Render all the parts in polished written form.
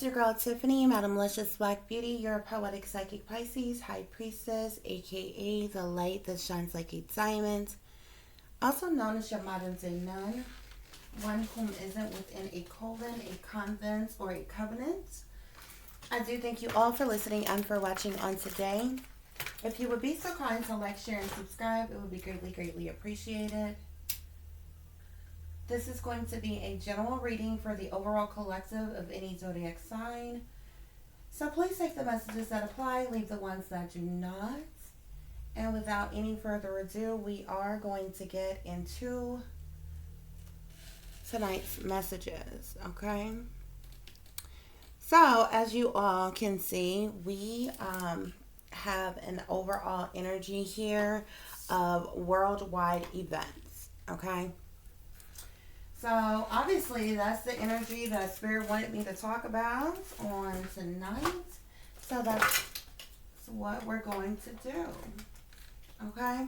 your girl Tiffany, Madam Luscious Black Beauty, your poetic psychic Pisces, High Priestess, aka the light that shines like a diamond, also known as your modern day nun, one whom isn't within a coven, a convent, or a covenant. I do thank you all for listening and for watching on today. If you would be so kind to like, share, and subscribe, it would be greatly, greatly appreciated. This is going to be a general reading for the overall collective of any zodiac sign. So please take the messages that apply, leave the ones that do not. And without any further ado, we are going to get into tonight's messages, okay? So, as you all can see, we have an overall energy here of worldwide events, okay? So, obviously, that's the energy that Spirit wanted me to talk about on tonight. So, that's what we're going to do, okay?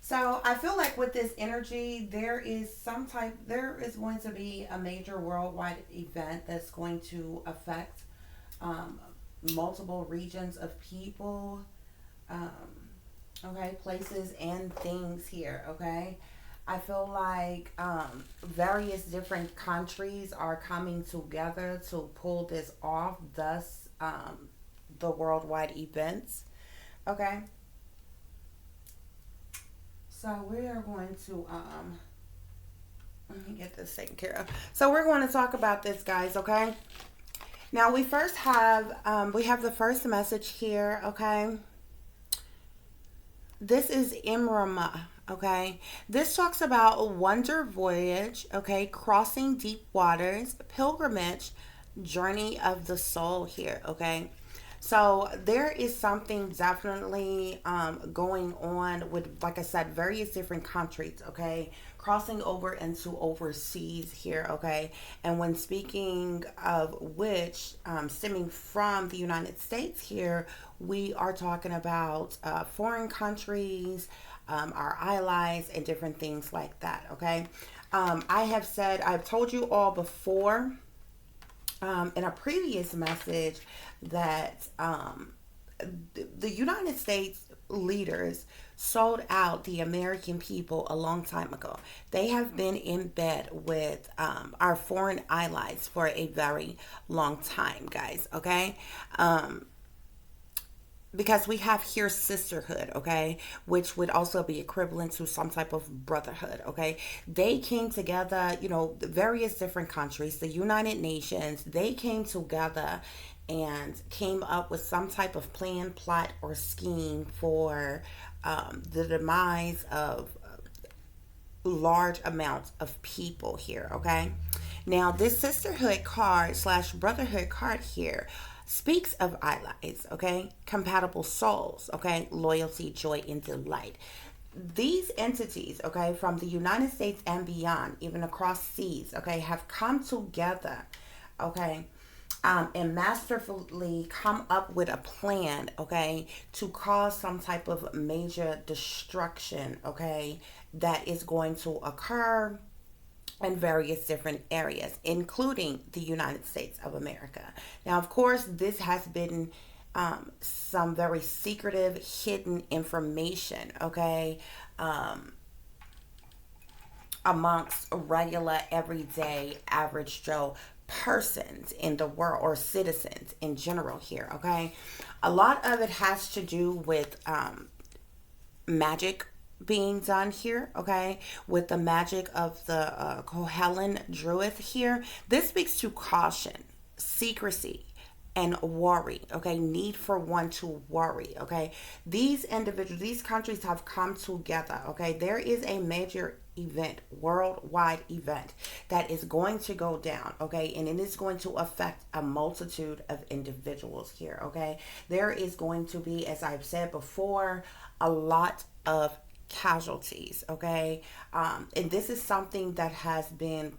So, I feel like with this energy, there is going to be a major worldwide event that's going to affect multiple regions of people, um, okay, places and things here, okay? I feel like various different countries are coming together to pull this off, thus the worldwide events. Okay. So we are going to let me get this taken care of. So we're going to talk about this, guys. Okay. Now we first have the first message here. Okay. This is Imrama. Okay, this talks about a wonder voyage, okay, crossing deep waters, pilgrimage, journey of the soul here, okay. So there is something definitely going on with, like I said, various different countries, okay, crossing over into overseas here, okay. And when speaking of which, stemming from the United States here, we are talking about foreign countries, our allies, and different things like that, okay. I've told you all before in a previous message that the United States leaders sold out the American people a long time ago. They have been in bed with our foreign allies for a very long time, guys, okay? Because we have here sisterhood, okay, which would also be equivalent to some type of brotherhood, okay. They came together, the various different countries, the United Nations, they came together and came up with some type of plan, plot, or scheme for the demise of large amounts of people here, okay. Now this sisterhood card slash brotherhood card here speaks of allies, okay, compatible souls, okay, loyalty, joy, and delight. These entities, okay, from the United States and beyond, even across seas, okay, have come together, okay, and masterfully come up with a plan, okay, to cause some type of major destruction, okay, that is going to occur in various different areas, including the United States of America. Now, of course, this has been some very secretive, hidden information, okay, amongst regular, everyday, average Joe persons in the world or citizens in general here, okay? A lot of it has to do with magic being done here, okay, with the magic of the Kohelan Druid here. This speaks to caution, secrecy, and worry, okay, need for one to worry, okay. These individuals, these countries have come together, okay. There is a major event, worldwide event that is going to go down, okay, and it is going to affect a multitude of individuals here, okay. There is going to be, as I've said before, a lot of casualties, okay. And this is something that has been,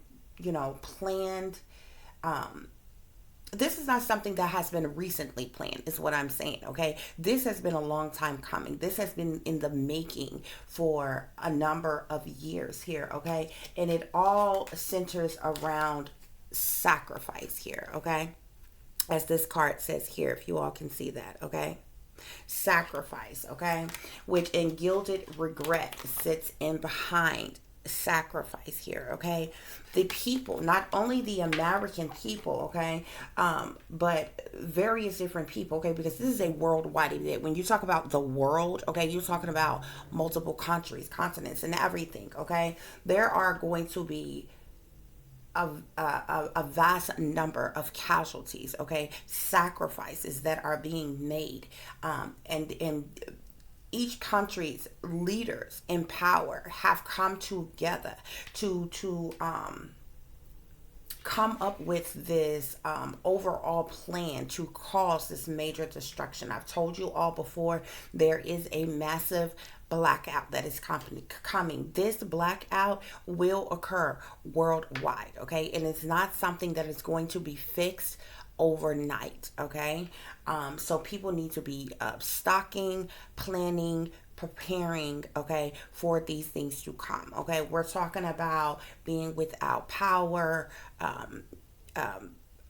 planned. This is not something that has been recently planned, is what I'm saying, okay. This has been a long time coming. This has been in the making for a number of years here, okay. And it all centers around sacrifice here, okay. as this card says here, if you all can see that, okay? Sacrifice, okay? Which in gilded regret sits in behind sacrifice here, okay? The people, not only the American people, okay, but various different people, okay, because this is a worldwide event. When you talk about the world, okay, you're talking about multiple countries, continents, and everything, okay? There are going to be a vast number of casualties, okay, sacrifices that are being made, and each country's leaders in power have come together to come up with this overall plan to cause this major destruction. I've told you all before, there is a massive blackout that is coming. This blackout will occur worldwide, okay? And it's not something that is going to be fixed overnight, okay? So people need to be stocking, planning, preparing, okay, for these things to come, okay? We're talking about being without power, and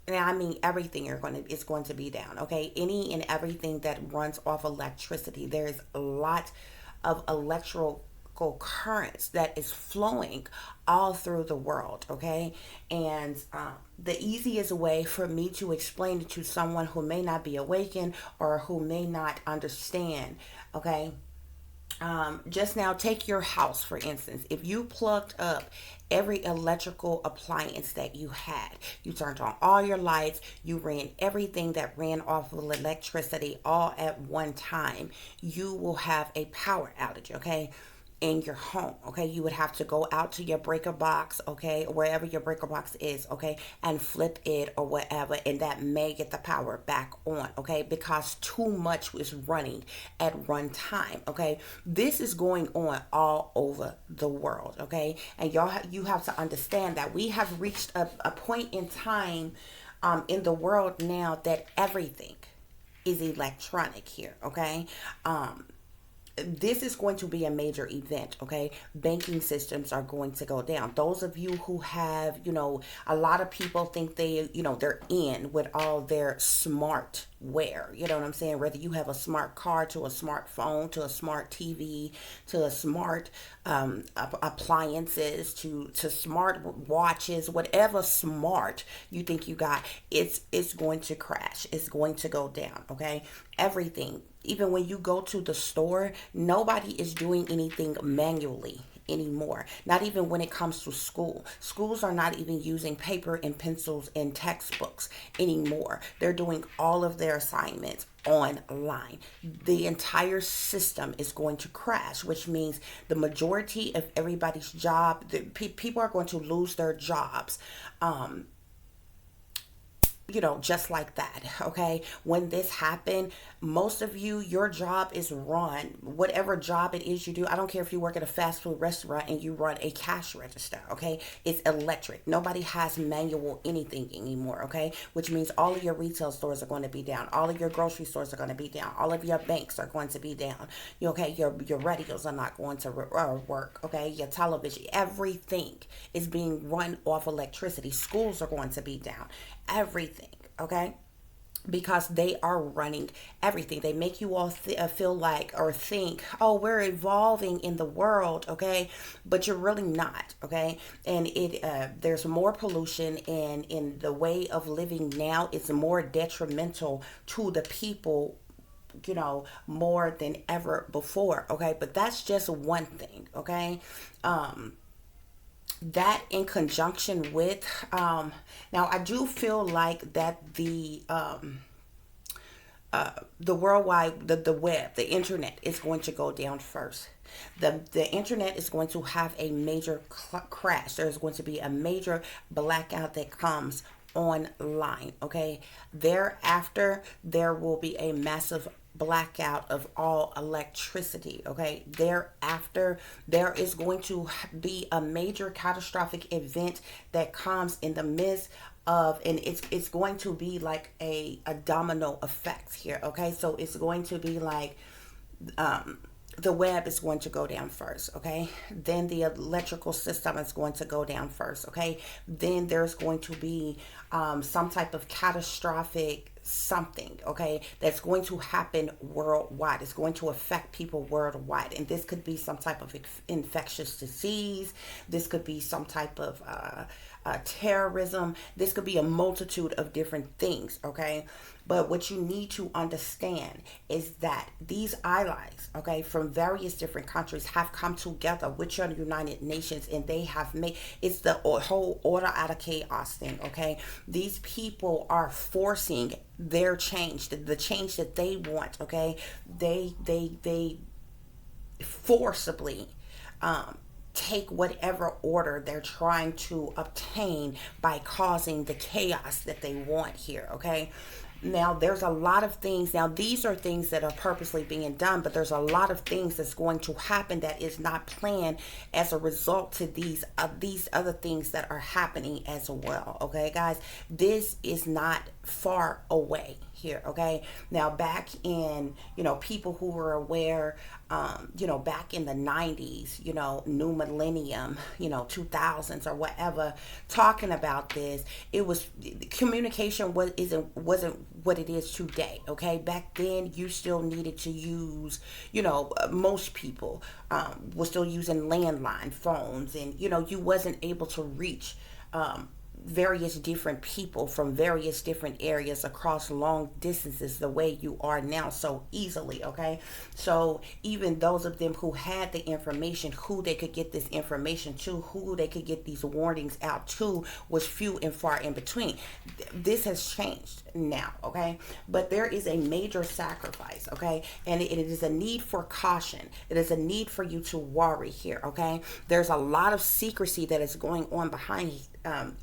I mean everything is going to be down, okay? Any and everything that runs off electricity. There's a lot of electrical currents that is flowing all through the world, okay? And the easiest way for me to explain it to someone who may not be awakened or who may not understand, okay? Just now, take your house for instance. If you plugged up every electrical appliance that you had, you turned on all your lights, you ran everything that ran off of electricity all at one time, you will have a power outage, okay? In your home, okay? You would have to go out to your breaker box, okay, wherever your breaker box is, okay, and flip it or whatever, and that may get the power back on, okay, because too much is running at one time, okay? This is going on all over the world, okay? And you have to understand that we have reached a point in time in the world now that everything is electronic here, okay? This is going to be a major event, okay? Banking systems are going to go down. Those of you who have, a lot of people think they're in with all their smart wear, you know what I'm saying? Whether you have a smart car, to a smartphone, to a smart TV, to a smart appliances, to smart watches, whatever smart you think you got, it's going to crash. It's going to go down, okay? Everything. Even when you go to the store, nobody is doing anything manually anymore. Not even when it comes to school. Schools are not even using paper and pencils and textbooks anymore. They're doing all of their assignments online. The entire system is going to crash, which means the majority of everybody's job, people are going to lose their jobs. Just like that, okay? When this happened, most of you, your job is run, whatever job it is you do. I don't care if you work at a fast food restaurant and you run a cash register, okay? It's electric. Nobody has manual anything anymore, okay? Which means all of your retail stores are going to be down. All of your grocery stores are going to be down. All of your banks are going to be down. Okay, your radios are not going to work, okay? Your television, everything is being run off electricity. Schools are going to be down. Everything, okay? Because they are running everything. They make you all feel like or think, oh, we're evolving in the world, okay? But you're really not, okay? And there's more pollution, and in the way of living now, it's more detrimental to the people, more than ever before, okay? But that's just one thing, okay? That in conjunction with now I do feel like that the worldwide, the web, the internet is going to go down first. The internet is going to have a major crash. There's going to be a major blackout that comes online, okay? Thereafter, there will be a massive blackout of all electricity, okay? Thereafter, there is going to be a major catastrophic event that comes in the midst of, and it's going to be like a domino effect here, okay? So it's going to be like the web is going to go down first, okay? Then the electrical system is going to go down first, okay? Then there's going to be some type of catastrophic something, okay, that's going to happen worldwide. It's going to affect people worldwide. And this could be some type of infectious disease. This could be some type of terrorism. This could be a multitude of different things, okay? But what you need to understand is that these allies, okay, from various different countries have come together with your United Nations, and they have made it's the whole order out of chaos thing, okay? These people are forcing their change, the change that they want, okay? They forcibly take whatever order they're trying to obtain by causing the chaos that they want here, okay? Now, there's a lot of things. Now, these are things that are purposely being done, but there's a lot of things that's going to happen that is not planned as a result to these other things that are happening as well. Okay, guys, this is not far away here. Okay, now back in, people who were aware, back in the 90s, new millennium, 2000s or whatever, talking about this, it was communication wasn't what it is today. Okay, back then you still needed to use, most people were still using landline phones, and you wasn't able to reach various different people from various different areas across long distances the way you are now so easily, okay? So even those of them who had the information, who they could get this information to, who they could get these warnings out to, was few and far in between. This has changed now, okay? But there is a major sacrifice, okay? And it is a need for caution. It is a need for you to worry here, okay? There's a lot of secrecy that is going on behind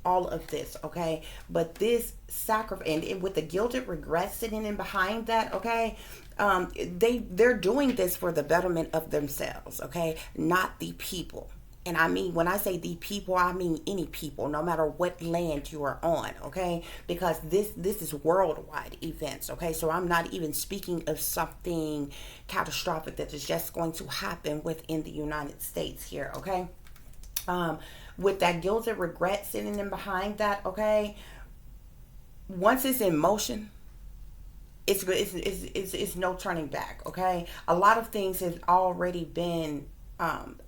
all of this, okay? But this sacrifice, and with the guilted regret sitting in behind that, okay, they're doing this for the betterment of themselves, okay, not the people. And I mean, when I say the people, I mean any people, no matter what land you are on, okay? Because this is worldwide events, okay? So I'm not even speaking of something catastrophic that is just going to happen within the United States here, okay? With that guilt and regret sitting in behind that, okay, once it's in motion, it's no turning back, okay? A lot of things have already been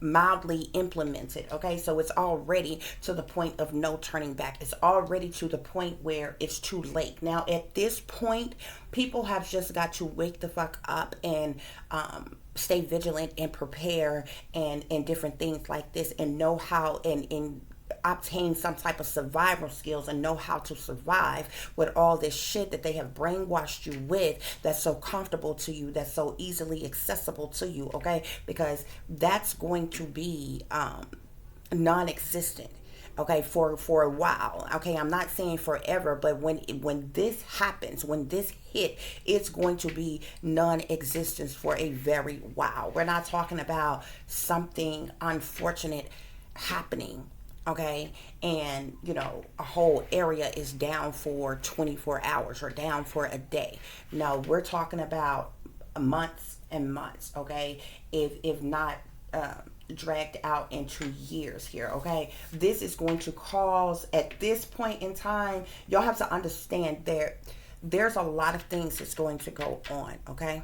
mildly implemented, okay? So it's already to the point of no turning back. It's already to the point where it's too late. Now, at this point, people have just got to wake the fuck up and stay vigilant and prepare and different things like this, and know how and obtain some type of survival skills and know how to survive with all this shit that they have brainwashed you with, that's so comfortable to you, that's so easily accessible to you, okay? Because that's going to be non-existent, okay, for a while, okay? I'm not saying forever, but when this happens, when this hit, it's going to be non-existent for a very while. We're not talking about something unfortunate happening, okay, and a whole area is down for 24 hours or down for a day. No, we're talking about months and months, okay, if not dragged out into years here, okay? This is going to cause, at this point in time, y'all have to understand there's a lot of things that's going to go on, okay?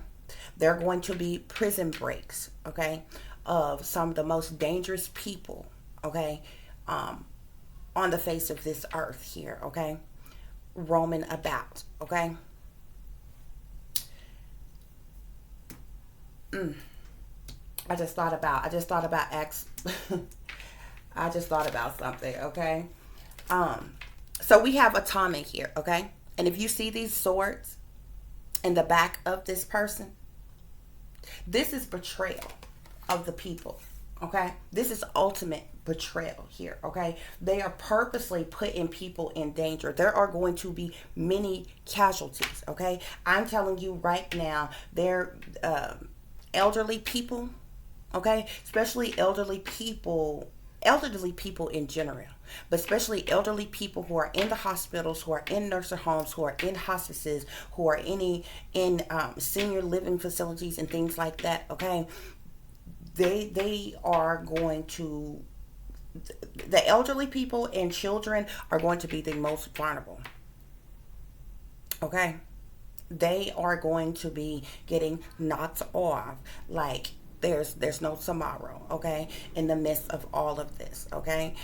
There are going to be prison breaks, okay, of some of the most dangerous people, okay, on the face of this earth here, okay, roaming about, okay. I just thought about I just thought about something, okay. So we have Atomic here, okay, and if you see these swords in the back of this person, this is betrayal of the people, okay. This is ultimate betrayal here, okay. They are purposely putting people in danger. There are going to be many casualties, okay. I'm telling you right now, they're elderly people, okay, especially elderly people in general, but especially elderly people who are in the hospitals, who are in nursing homes, who are in hospices, who are in senior living facilities and things like that, okay. they are going to, the elderly people and children are going to be the most vulnerable. Okay, they are going to be getting knocked off like there's no tomorrow. Okay, in the midst of all of this. Okay,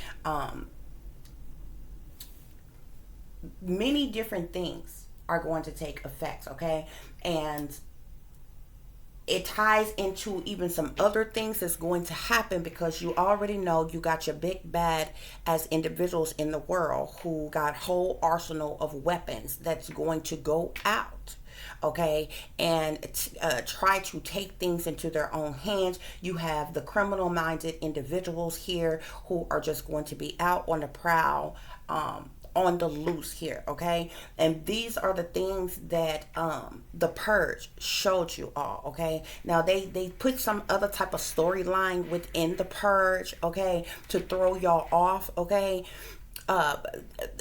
many different things are going to take effect. Okay, and it ties into even some other things that's going to happen, because you already know you got your big bad as individuals in the world who got whole arsenal of weapons that's going to go out, okay, and try to take things into their own hands. You have the criminal minded individuals here who are just going to be out on the prowl, on the loose here, okay? And these are the things that the Purge showed you all, okay? Now they put some other type of storyline within the Purge, okay, to throw y'all off, okay? uh,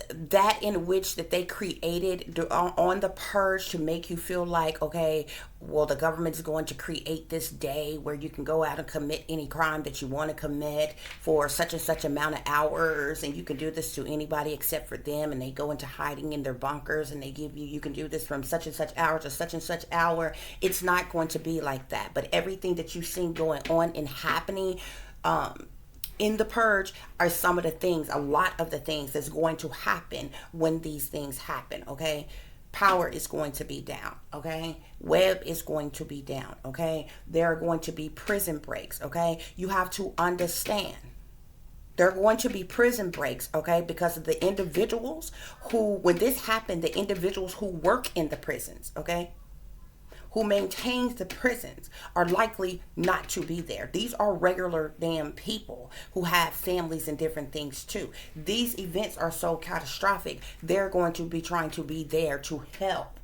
that in which that they created on the Purge to make you feel like, okay, well, the government's going to create this day where you can go out and commit any crime that you want to commit for such and such amount of hours, and you can do this to anybody except for them, and they go into hiding in their bunkers, and they give you can do this from such and such hour to such and such hour. It's not going to be like that. But everything that you've seen going on and happening in the Purge are some of the things, a lot of the things that's going to happen when these things happen, okay? Power is going to be down, okay? Web is going to be down, okay? There are going to be prison breaks, okay? You have to understand. There are going to be prison breaks, okay? Because of the individuals who, when this happened, the individuals who work in the prisons, okay? Who maintains the prisons are likely not to be there. These are regular damn people who have families and different things too. These events are so catastrophic, they're going to be trying to be there to help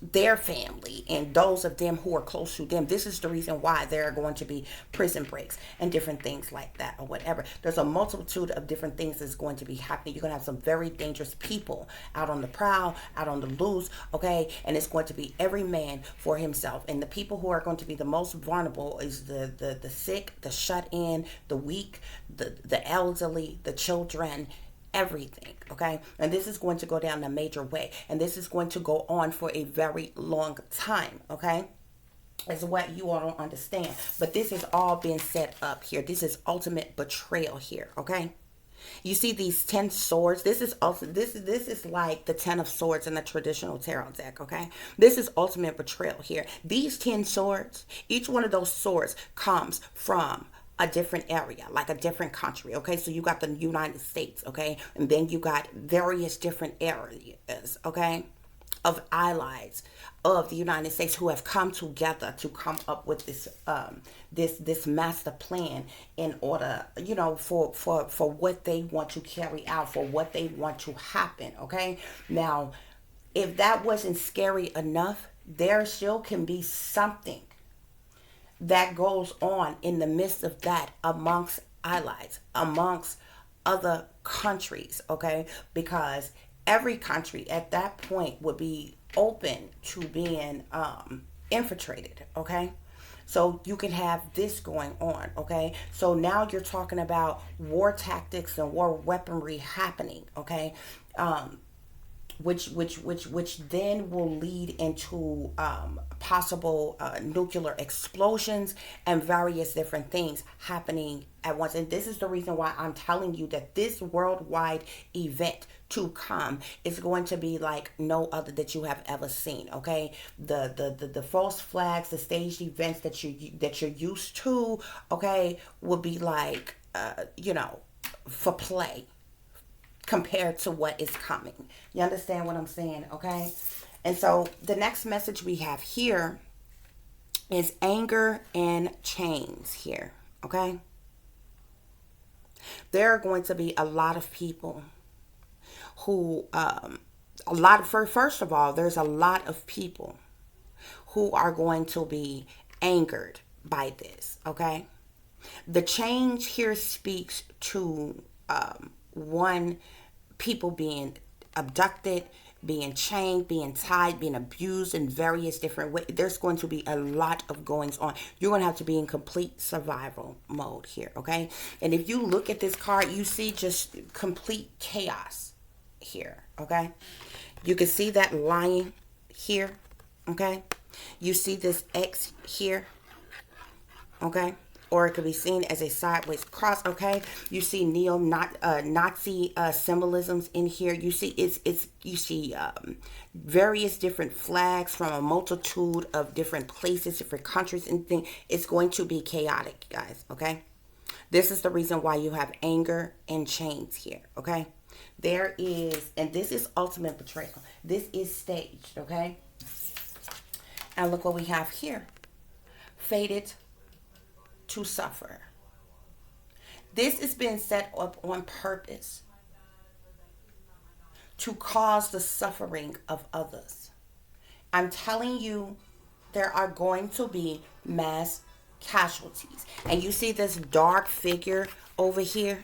their family and those of them who are close to them. This is the reason why there are going to be prison breaks and different things like that or whatever. There's a multitude of different things that's going to be happening. You're going to have some very dangerous people out on the prowl, out on the loose, okay? And it's going to be every man for himself. And the people who are going to be the most vulnerable is the sick, the shut in, the weak, the elderly, the children, everything, okay? And this is going to go down a major way, and this is going to go on for a very long time, okay? Is what you all don't understand. But this is all being set up here. This is ultimate betrayal here, okay? You see these 10 swords. This is also this is like the 10 of swords in the traditional tarot deck, okay? This is ultimate betrayal here. These 10 swords, each one of those swords comes from a different area, like a different country, okay? So you got the United States, okay? And then you got various different areas, okay, of allies of the United States who have come together to come up with this this master plan in order, you know, for what they want to carry out, for what they want to happen, okay? Now, if that wasn't scary enough, there still can be something that goes on in the midst of that amongst allies, amongst other countries, okay? Because every country at that point would be open to being infiltrated, okay? So you can have this going on, okay? So now you're talking about war tactics and war weaponry happening, okay? Which then will lead into possible nuclear explosions and various different things happening at once. And this is the reason why I'm telling you that this worldwide event to come is going to be like no other that you have ever seen, okay? The false flags, the staged events that you're used to, okay, will be like you know, for play compared to what is coming. You understand what I'm saying, okay? And so the next message we have here is anger and chains here, okay? There are going to be a lot of people who, first of all, there's a lot of people who are going to be angered by this, okay? The change here speaks to one, people being abducted, being chained, being tied, being abused in various different ways. There's going to be a lot of goings on. You're going to have to be in complete survival mode here, okay? And if you look at this card, you see just complete chaos here, okay? You can see that lion here, okay? You see this X here, okay? Or it could be seen as a sideways cross, okay? You see Nazi symbolisms in here. You see various different flags from a multitude of different places, different countries, and things. It's going to be chaotic, guys, okay? This is the reason why you have anger and chains here, okay? There is, and this is ultimate betrayal. This is staged, okay? And look what we have here. Fated to suffer. This is being set up on purpose to cause the suffering of others. I'm telling you, there are going to be mass casualties. And you see this dark figure over here,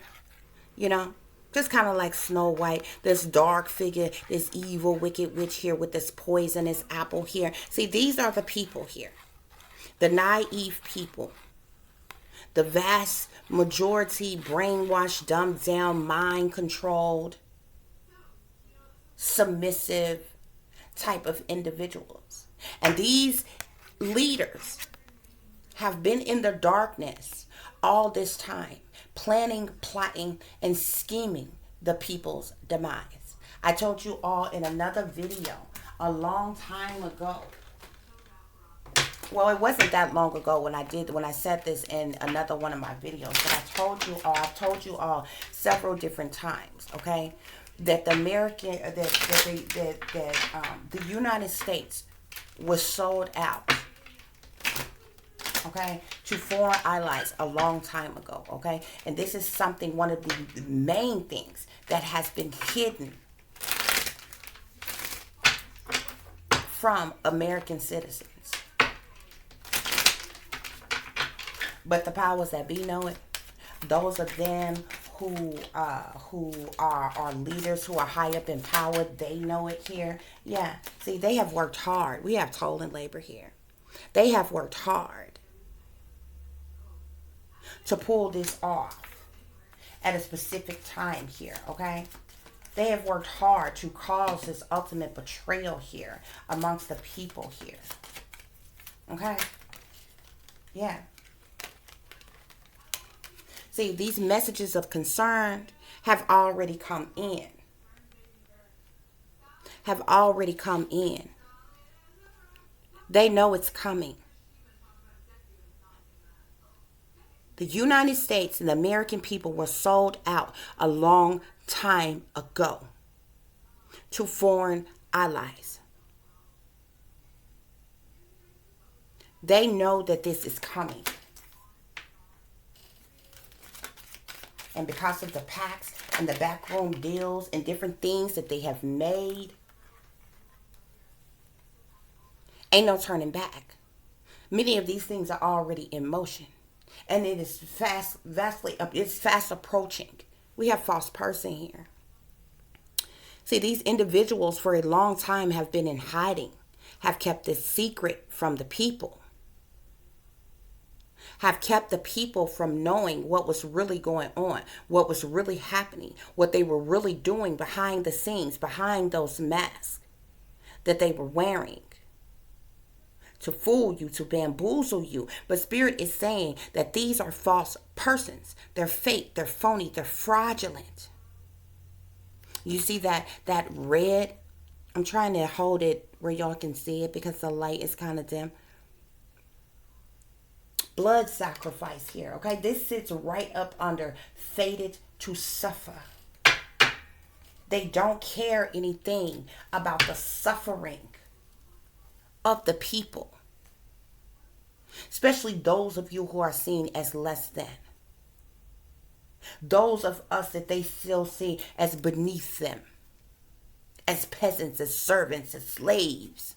you know, just kind of like Snow White, this dark figure, this evil, wicked witch here with this poisonous apple here. See, these are the people here, the naive people. The vast majority brainwashed, dumbed down, mind controlled, submissive type of individuals. And these leaders have been in the darkness all this time, planning, plotting, and scheming the people's demise. I told you all in another video a long time ago. Well, it wasn't that long ago when I said this in another one of my videos, but I've told you all several different times, okay, that the United States was sold out, okay, to foreign allies a long time ago, okay, and this is one of the main things that has been hidden from American citizens. But the powers that be know it. Those of them who are leaders, who are high up in power, they know it here. Yeah. See, they have worked hard. We have toil and labor here. They have worked hard to pull this off at a specific time here, okay? They have worked hard to cause this ultimate betrayal here amongst the people here. Okay? Yeah. See, these messages of concern have already come in. They know it's coming. The United States and the American people were sold out a long time ago to foreign allies. They know that this is coming. And because of the pacts and the backroom deals and different things that they have made, ain't no turning back. Many of these things are already in motion. And it is it's fast approaching. We have false person here. See, these individuals for a long time have been in hiding, have kept this secret from the people. Have kept the people from knowing what was really going on, what was really happening, what they were really doing behind the scenes, behind those masks that they were wearing to fool you, to bamboozle you. But Spirit is saying that these are false persons. They're fake, they're phony, they're fraudulent. You see that red? I'm trying to hold it where y'all can see it because the light is kind of dim. Blood sacrifice here, okay? This sits right up under fated to suffer. They don't care anything about the suffering of the people, especially those of you who are seen as less than. Those of us that they still see as beneath them, as peasants, as servants, as slaves.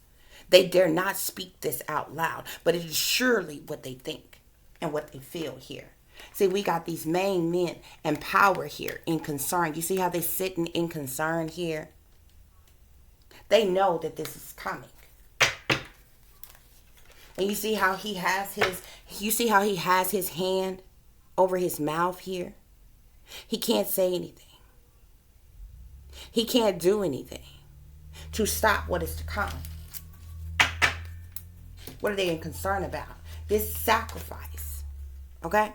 They dare not speak this out loud, but it is surely what they think and what they feel here. See, we got these main men and power here in concern. You see how they sitting in concern here? They know that this is coming. And you see how he has his hand over his mouth here? He can't say anything. He can't do anything to stop what is to come. What are they concerned about? This sacrifice. Okay?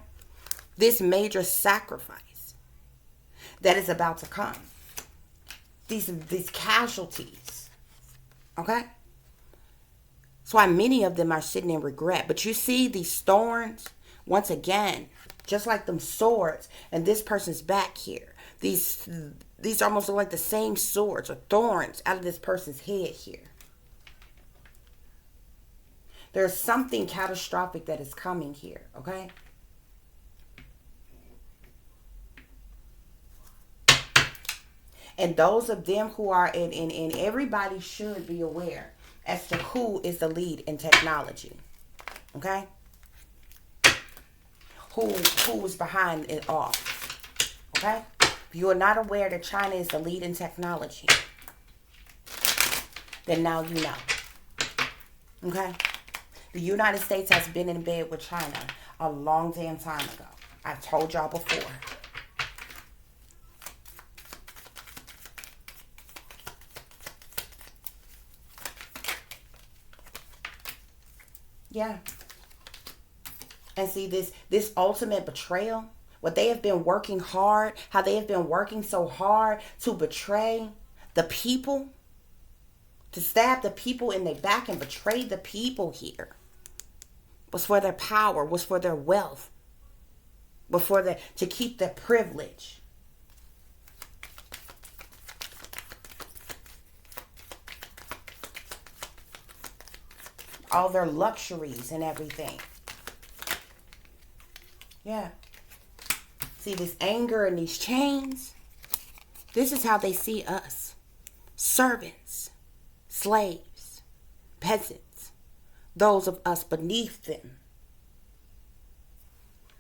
This major sacrifice that is about to come. These casualties. Okay? That's why many of them are sitting in regret. But you see these thorns, once again, just like them swords, and this person's back here. These almost look like the same swords or thorns out of this person's head here. There's something catastrophic that is coming here, okay? And those of them who are in everybody should be aware as to who is the lead in technology. Okay? Who is behind it all. Okay? If you are not aware that China is the lead in technology, then now you know. Okay? The United States has been in bed with China a long damn time ago. I've told y'all before. Yeah. And see this ultimate betrayal, what they have been working hard, how they have been working so hard to betray the people, to stab the people in their back and betray the people here, was for their power, was for their wealth, was for to keep their privilege. All their luxuries and everything. Yeah. See this anger and these chains? This is how they see us. Servants, slaves, peasants, those of us beneath them.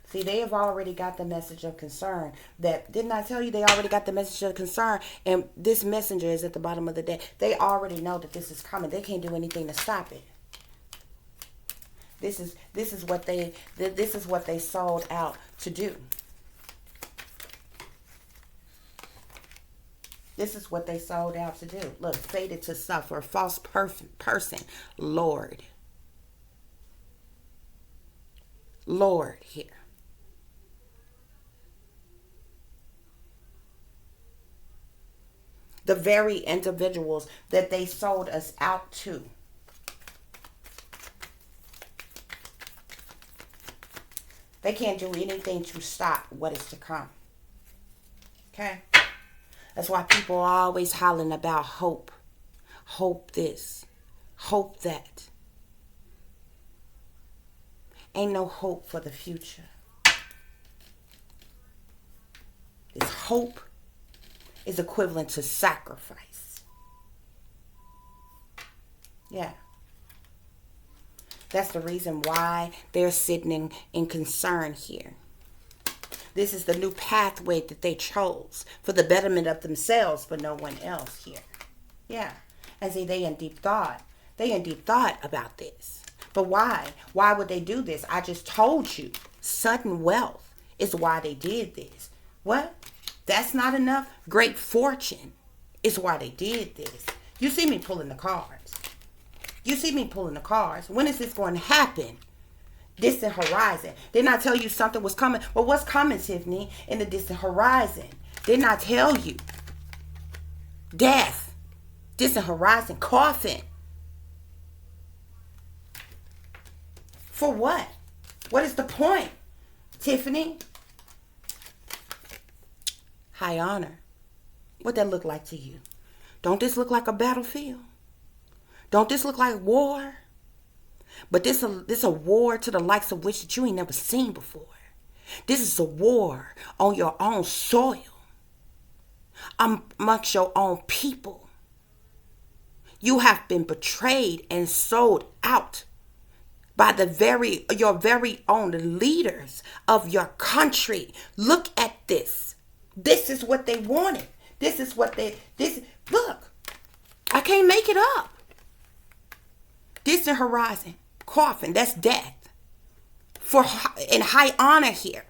See, they have already got the message of concern. Didn't I tell you they already got the message of concern? And this messenger is at the bottom of the day. They already know that this is coming. They can't do anything to stop it. This is what they sold out to do. This is what they sold out to do. Look, fated to suffer, false person, Lord here. The very individuals that they sold us out to. They can't do anything to stop what is to come. Okay? That's why people are always hollering about hope. Hope this. Hope that. Ain't no hope for the future. This hope is equivalent to sacrifice. Yeah. That's the reason why they're sitting in concern here. This is the new pathway that they chose for the betterment of themselves, but no one else here. Yeah. And see, they in deep thought. They in deep thought about this. But why? Why would they do this? I just told you. Sudden wealth is why they did this. What? That's not enough? Great fortune is why they did this. You see me pulling the cards. You see me pulling the cards. When is this going to happen? Distant horizon. Didn't I tell you something was coming? Well, what's coming, Tiffany, in the distant horizon? Didn't I tell you? Death. Distant horizon. Coffin. For what? What is the point, Tiffany? High honor. What that look like to you? Don't this look like a battlefield? Don't this look like war? But this a war to the likes of which that you ain't never seen before. This is a war on your own soil, amongst your own people. You have been betrayed and sold out by your very own leaders of your country. Look at this. This is what they wanted. Look. I can't make it up. Distant horizon, coffin, that's death. For in high honor here.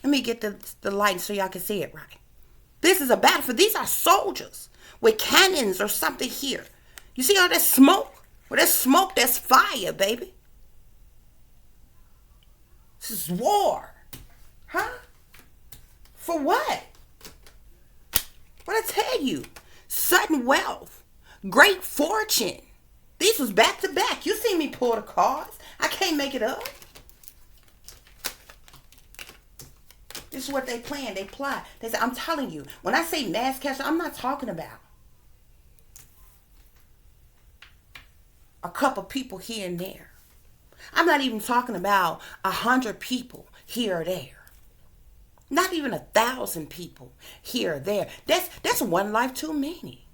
Let me get the light so y'all can see it right. This is a battlefield. These are soldiers with cannons or something here. You see all that smoke? Well, there's smoke, that's fire, baby. This is war. Huh? For what? What I tell you? Sudden wealth. Great fortune. These was back to back. You see me pull the cards. I can't make it up. This is what they plan. They plot. They say, I'm telling you, when I say mass casualty, I'm not talking about a couple people here and there. I'm not even talking about 100 people here or there. Not even 1,000 people here or there. That's one life too many.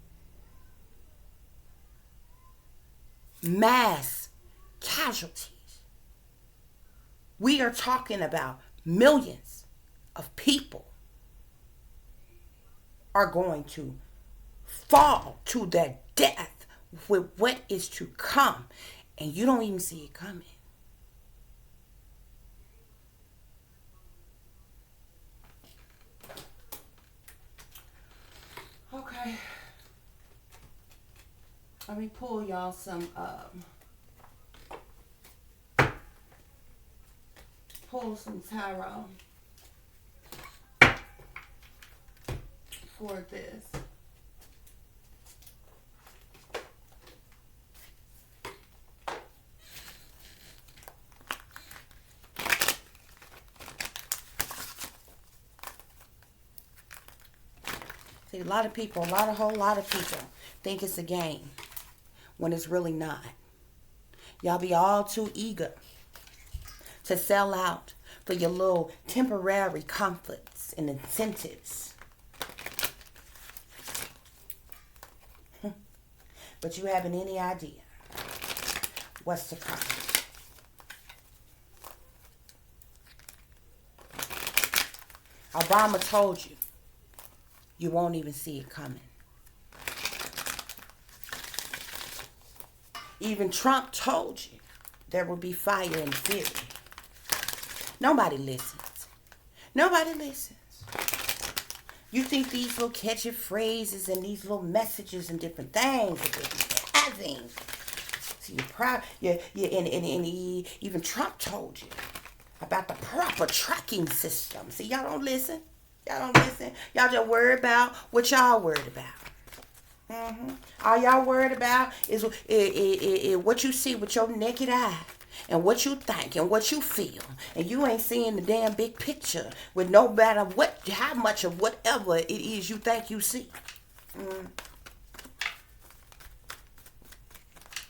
Mass casualties. We are talking about millions of people are going to fall to their death with what is to come, and you don't even see it coming. Okay. Let me pull y'all some tarot for this. See, a lot of people, a whole lot of people think it's a game when it's really not. Y'all be all too eager to sell out for your little temporary comforts and incentives. But you haven't any idea what's to come. Obama told you, you won't even see it coming. Even Trump told you there will be fire and fury. Nobody listens. Nobody listens. You think these little catchy phrases and these little messages and different things that they be having. See, you're proud. And even Trump told you about the proper tracking system. See, y'all don't listen. Y'all don't listen. Y'all just worry about what y'all worried about. All y'all worried about is what you see with your naked eye, and what you think and what you feel, and you ain't seeing the damn big picture with no matter what, how much of whatever it is you think you see.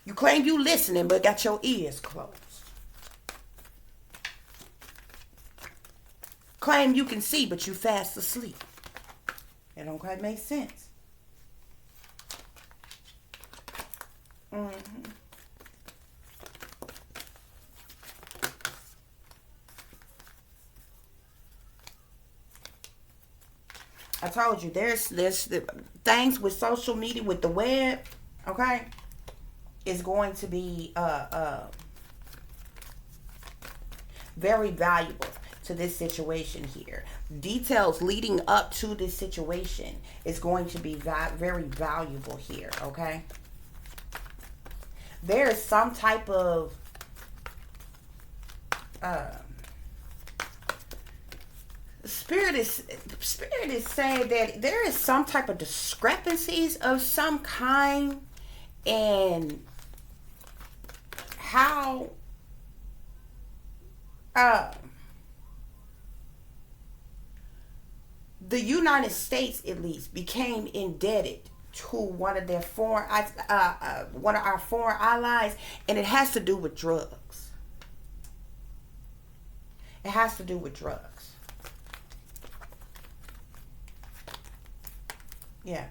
You claim you listening, but got your ears closed. Claim you can see, but you fast asleep. It don't quite make sense. I told you there's the things with social media, with the web, okay, is going to be very valuable to this situation here. Details leading up to this situation is going to be very valuable here, okay? There is some type of Spirit is saying that there is some type of discrepancies of some kind in how the United States, at least, became indebted to one of our foreign allies, and it has to do with drugs. It has to do with drugs. Yeah.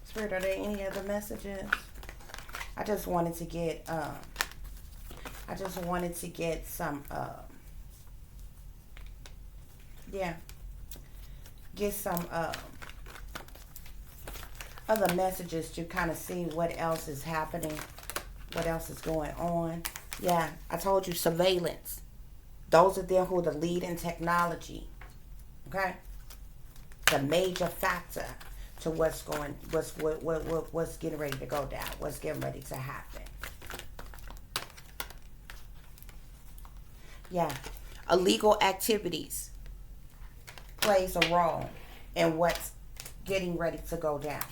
Spirit, are there any other messages? I just wanted to get some Yeah. Get some other messages to kind of see what else is happening, what else is going on. Yeah, I told you surveillance. Those are them who are the lead in technology. Okay? The major factor to what's getting ready to go down, what's getting ready to happen. Yeah. Illegal activities plays a role in what's getting ready to go down.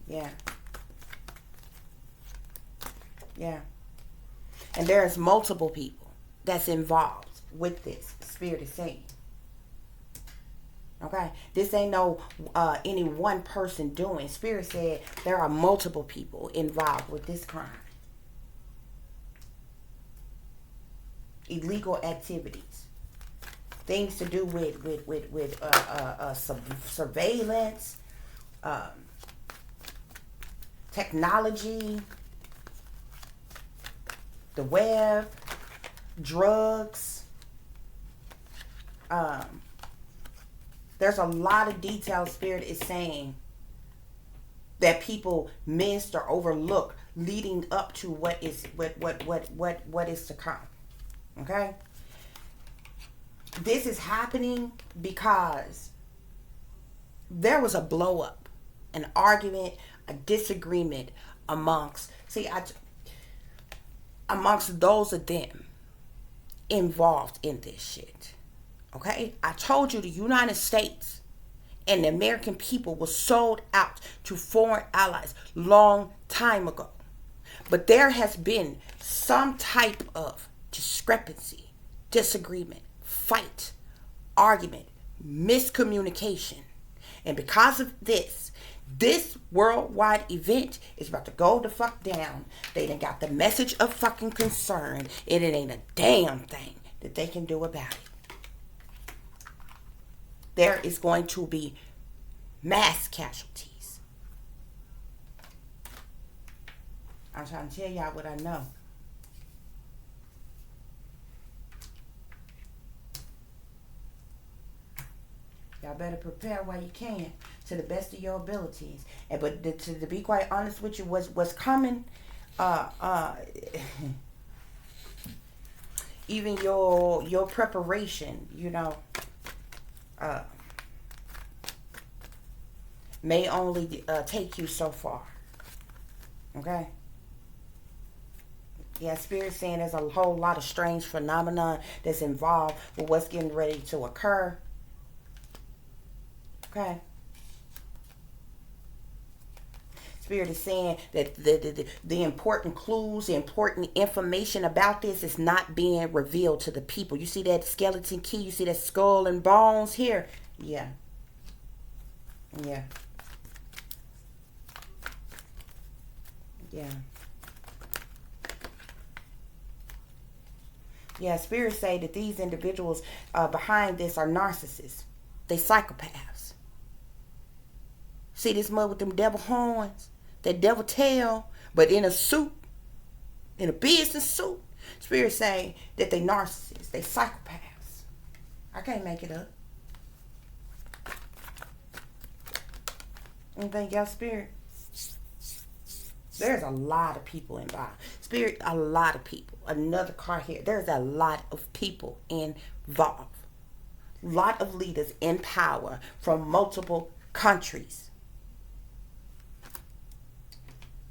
Yeah. Yeah. And there's multiple people that's involved with this, Spirit is saying. Okay? This ain't no any one person doing. Spirit said there are multiple people involved with this crime. Illegal activities. Things to do with surveillance, technology, the web, drugs. There's a lot of details Spirit is saying that people missed or overlooked leading up to what is to come. Okay? This is happening because there was a blow up, an argument, a disagreement amongst those of them involved in this shit. Okay? I told you the United States and the American people was sold out to foreign allies long time ago. But there has been some type of discrepancy, disagreement, fight, argument, miscommunication. And because of this worldwide event is about to go the fuck down. They done got the message of fucking concern, and it ain't a damn thing that they can do about it. There is going to be mass casualties. I'm trying to tell y'all what I know. Y'all better prepare while you can, to the best of your abilities. But to be quite honest with you, what's coming, even your preparation, may only take you so far. Okay? Yeah, Spirit saying there's a whole lot of strange phenomenon that's involved with what's getting ready to occur. Okay. Spirit is saying that the important clues, the important information about this is not being revealed to the people. You see that skeleton key? You see that skull and bones here? Yeah. Yeah. Yeah. Yeah, Spirit say that these individuals behind this are narcissists. They psychopaths. See this mother with them devil horns, that devil tail, but in a suit, in a business suit. Spirit say that they narcissists, they psychopaths. I can't make it up. Anything else, Spirit? There's a lot of people involved. Spirit, a lot of people. Another car here. There's a lot of people involved. Lot of leaders in power from multiple countries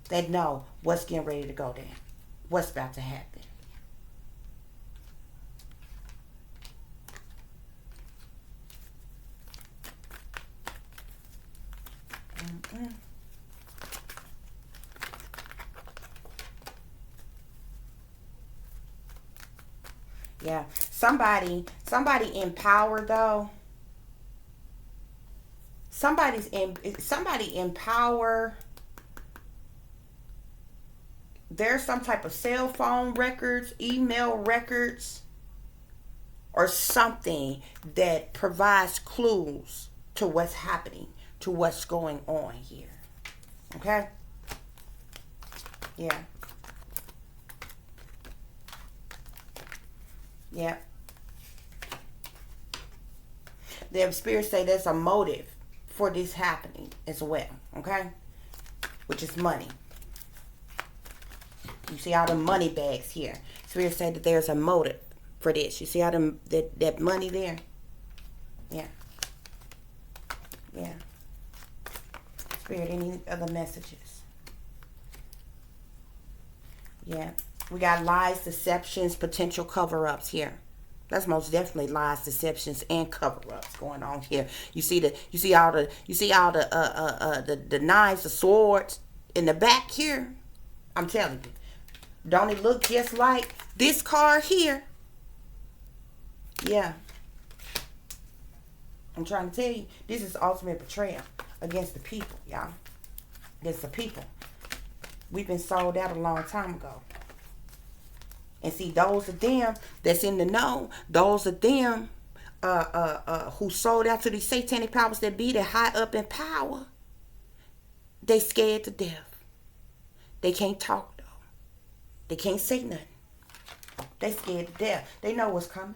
that know what's getting ready to go down, what's about to happen. Mm-mm. Yeah, somebody in power though. Somebody in power. There's some type of cell phone records, email records, or something that provides clues to what's happening, to what's going on here. Okay? Yeah. Yeah. The spirits say there's a motive for this happening as well. Okay? Which is money. You see all the money bags here. Spirits say that there's a motive for this. You see all that money there? Yeah. Yeah. Spirit, any other messages? Yeah. We got lies, deceptions, potential cover-ups here. That's most definitely lies, deceptions, and cover-ups going on here. You see all the knives, the swords in the back here. I'm telling you, don't it look just like this card here? Yeah. I'm trying to tell you, this is ultimate betrayal against the people, y'all. Against the people. We've been sold out a long time ago. And see, those of them that's in the know, those of them who sold out to these satanic powers that be that high up in power, they scared to death. They can't talk though. They can't say nothing. They scared to death. They know what's coming.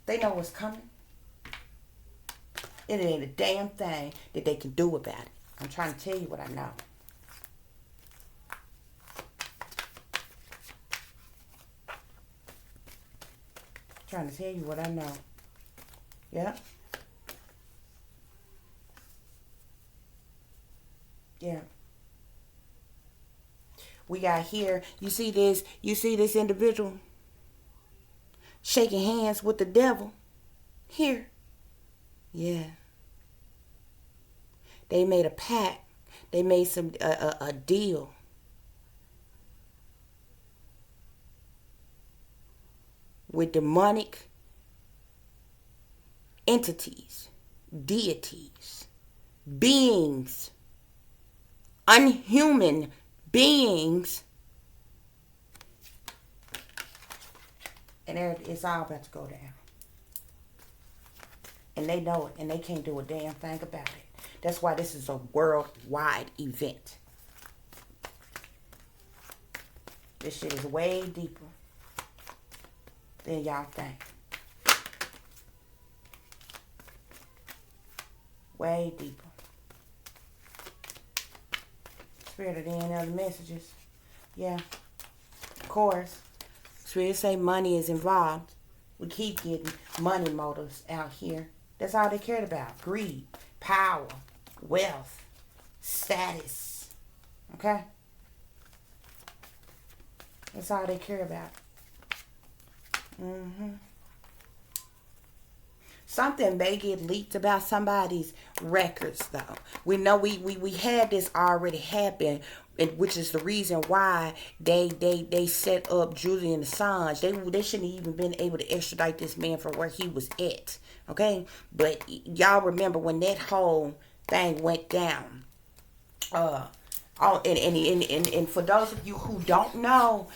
They know what's coming. And it ain't a damn thing that they can do about it. I'm trying to tell you what I know. Trying to tell you what I know. Yeah. Yeah. We got here, you see this individual shaking hands with the devil here. Yeah. They made a pact. They made a deal. With demonic entities, deities, beings, unhuman beings, and it's all about to go down. And they know it, and they can't do a damn thing about it. That's why this is a worldwide event. This shit is way deeper than y'all think. Way deeper. Spirit of any other messages? Yeah. Of course. Spirit say money is involved. We keep getting money motives out here. That's all they cared about. Greed, power, wealth, status. Okay? That's all they care about. Something may get leaked about somebody's records, though. We know we had this already happen, which is the reason why they set up Julian Assange. They shouldn't even been able to extradite this man from where he was at. Okay, but y'all remember when that whole thing went down. And for those of you who don't know,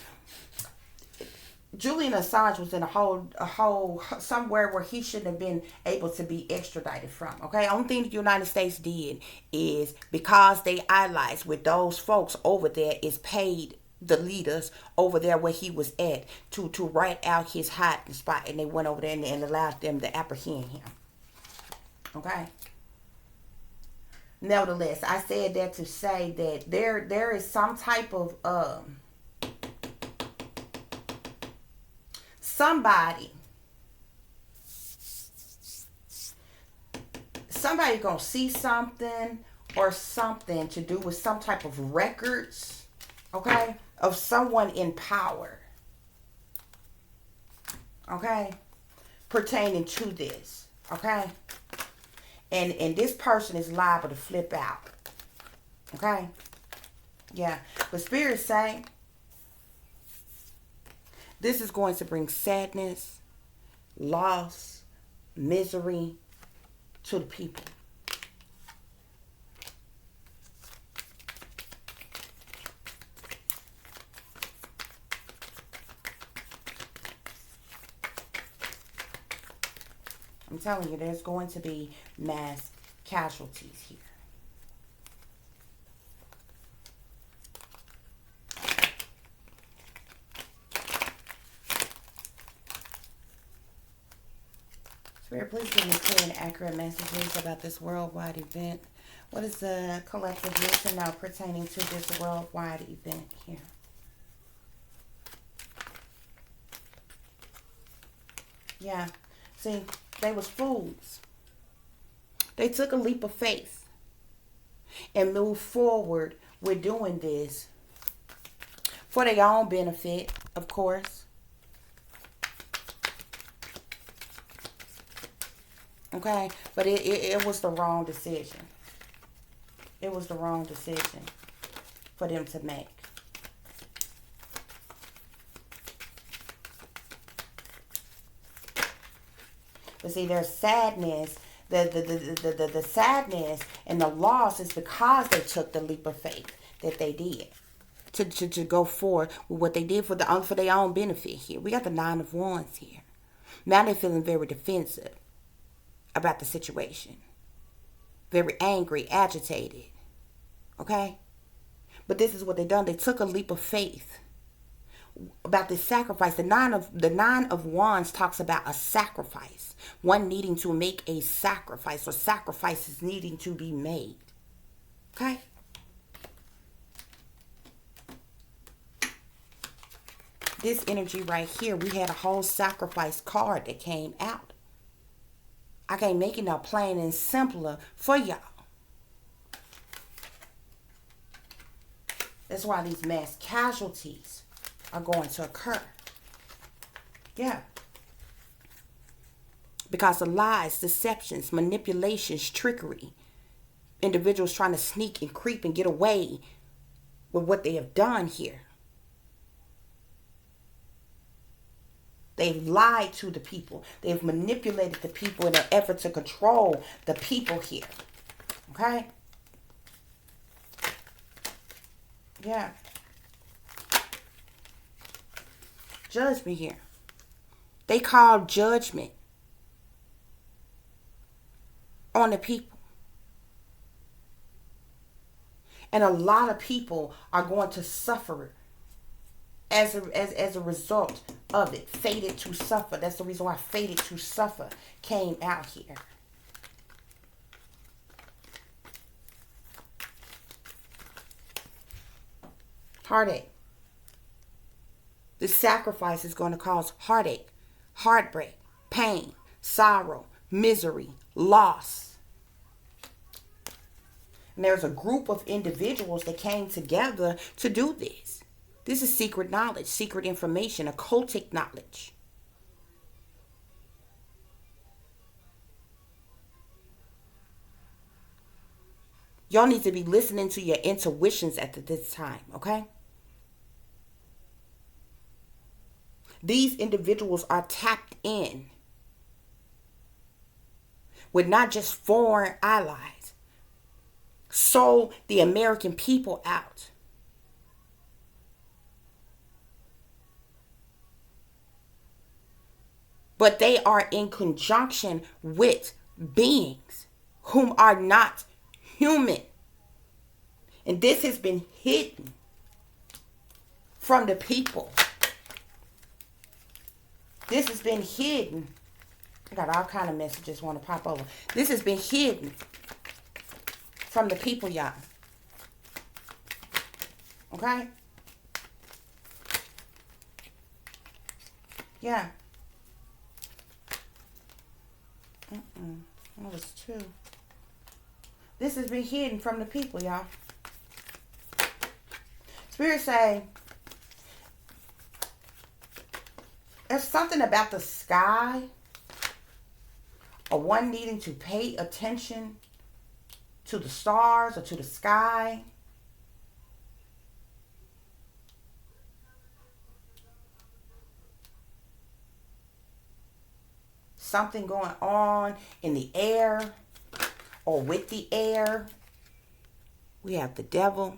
Julian Assange was in a whole somewhere where he shouldn't have been able to be extradited from. Okay, only thing the United States did is, because they allies with those folks over there, is paid the leaders over there where he was at to write out his hiding spot, and they went over there and allowed them to apprehend him. Okay. Nevertheless, I said that to say that there is some type of somebody gonna see something or something to do with some type of records, okay, of someone in power, okay, pertaining to this, okay, and this person is liable to flip out, okay, yeah, but Spirit say this is going to bring sadness, loss, misery to the people. I'm telling you, there's going to be mass casualties here. Spirit, please give me clear and accurate messages about this worldwide event. What is the collective wisdom now pertaining to this worldwide event here? Yeah. See, they was fools. They took a leap of faith and moved forward with doing this for their own benefit, of course. Okay? But it was the wrong decision. It was the wrong decision for them to make. But see, there's sadness. The sadness and the loss is because they took the leap of faith that they did to go forward with what they did for their own benefit here. We got the Nine of Wands here. Now they're feeling very defensive about the situation. Very angry, agitated. Okay? But this is what they done. They took a leap of faith about this sacrifice. The nine of Wands talks about a sacrifice. One needing to make a sacrifice, or sacrifices needing to be made. Okay? This energy right here, we had a whole sacrifice card that came out. I can't make it now plain and simpler for y'all. That's why these mass casualties are going to occur. Yeah. Because of lies, deceptions, manipulations, trickery. Individuals trying to sneak and creep and get away with what they have done here. They've lied to the people. They've manipulated the people in an effort to control the people here. Okay? Yeah. Judgment here. They call judgment on the people. And a lot of people are going to suffer as a result of it. Fated to suffer. That's the reason why fated to suffer came out here. Heartache. This sacrifice is going to cause heartache, heartbreak, pain, sorrow, misery, loss. And there's a group of individuals that came together to do this. This is secret knowledge, secret information, occultic knowledge. Y'all need to be listening to your intuitions at this time, okay? These individuals are tapped in with not just foreign allies, sold the American people out. But they are in conjunction with beings whom are not human. And this has been hidden from the people. This has been hidden. I got all kind of messages want to pop over. This has been hidden from the people, y'all. Okay? Yeah. That was two. This has been hidden from the people, y'all. Spirit say, there's something about the sky, or one needing to pay attention to the stars or to the sky. Something going on in the air or with the air. We have the devil.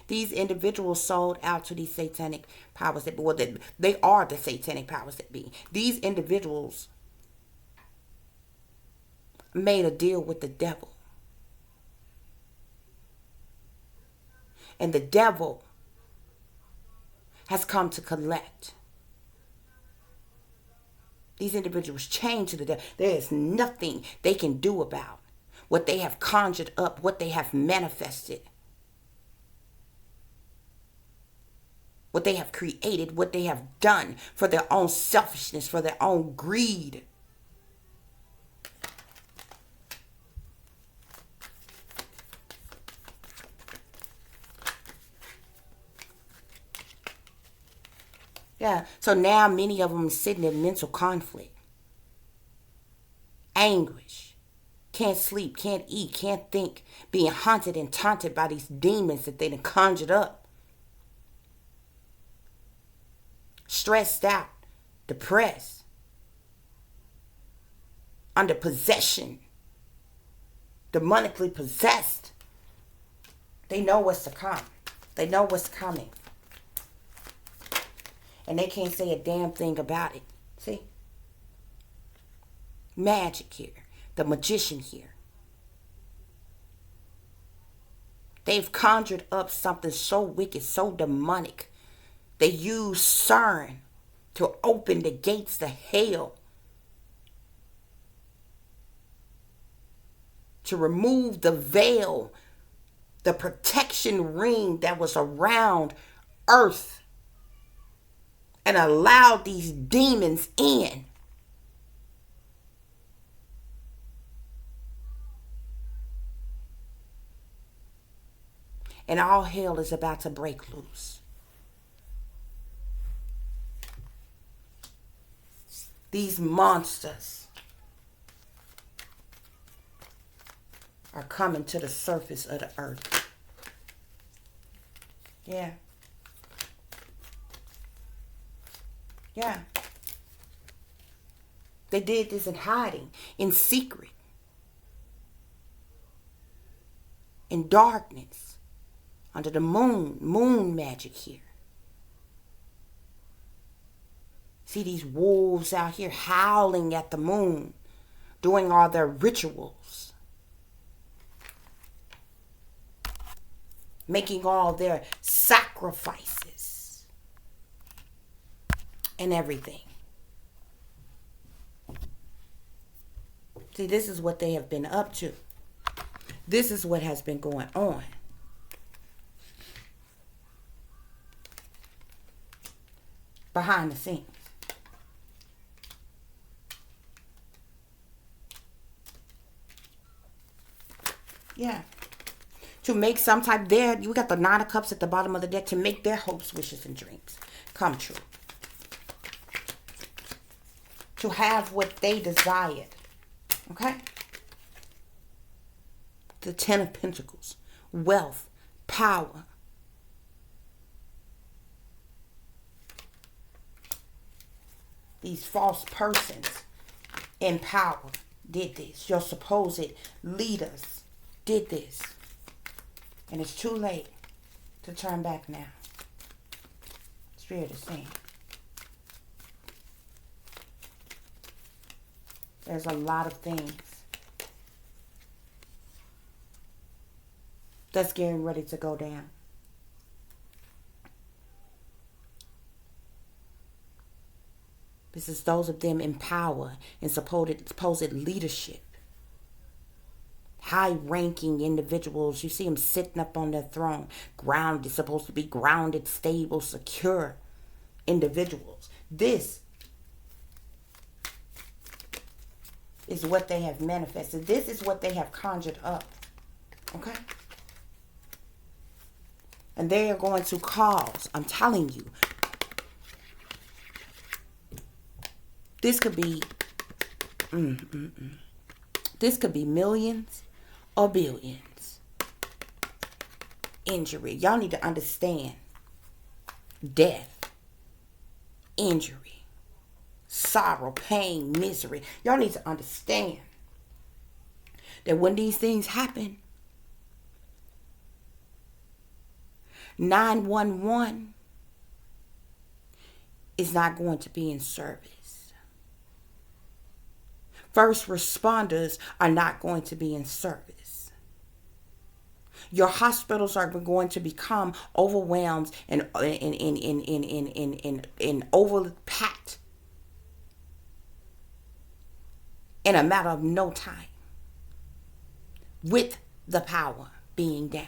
These individuals sold out to these satanic powers that be. Well, they are the satanic powers that be. These individuals made a deal with the devil. And the devil has come to collect. These individuals chained to the devil. There is nothing they can do about what they have conjured up, what they have manifested, what they have created, what they have done for their own selfishness, for their own greed. Yeah, so now many of them are sitting in mental conflict, anguish, can't sleep, can't eat, can't think, being haunted and taunted by these demons that they done conjured up. Stressed out, depressed, under possession, demonically possessed. They know what's to come. They know what's coming. And they can't say a damn thing about it. See? Magic here. The magician here. They've conjured up something so wicked, so demonic. They use CERN to open the gates to hell. To remove the veil, the protection ring that was around earth. And allowed these demons in. And all hell is about to break loose. These monsters are coming to the surface of the earth. Yeah. Yeah. They did this in hiding, in secret, in darkness, under the moon magic here. See these wolves out here howling at the moon, doing all their rituals, making all their sacrifices and everything. See, this is what they have been up to. This is what has been going on. Behind the scenes. Yeah. To make some type there, you got the Nine of Cups at the bottom of the deck, to make their hopes, wishes, and dreams come true. To have what they desired. Okay? The Ten of Pentacles. Wealth. Power. These false persons in power did this. Your supposed leaders did this. And it's too late to turn back now. Spirit is saying. There's a lot of things that's getting ready to go down. This is those of them in power and supposed leadership. High-ranking individuals. You see them sitting up on their throne. Grounded, supposed to be grounded, stable, secure individuals. This is what they have manifested. This is what they have conjured up. Okay? And they are going to cause, I'm telling you, this could be, this could be millions or billions. Injury. Y'all need to understand. Death. Injury. Sorrow, pain, misery. Y'all need to understand that when these things happen, 911 is not going to be in service. First responders are not going to be in service. Your hospitals are going to become overwhelmed and overpacked in a matter of no time with the power being down.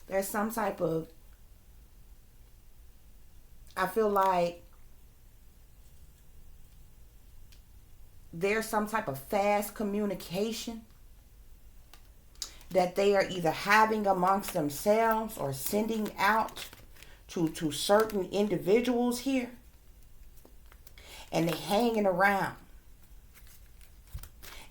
There's some type of, I feel like there's some type of fast communication that they are either having amongst themselves or sending out to certain individuals here. And they hanging around.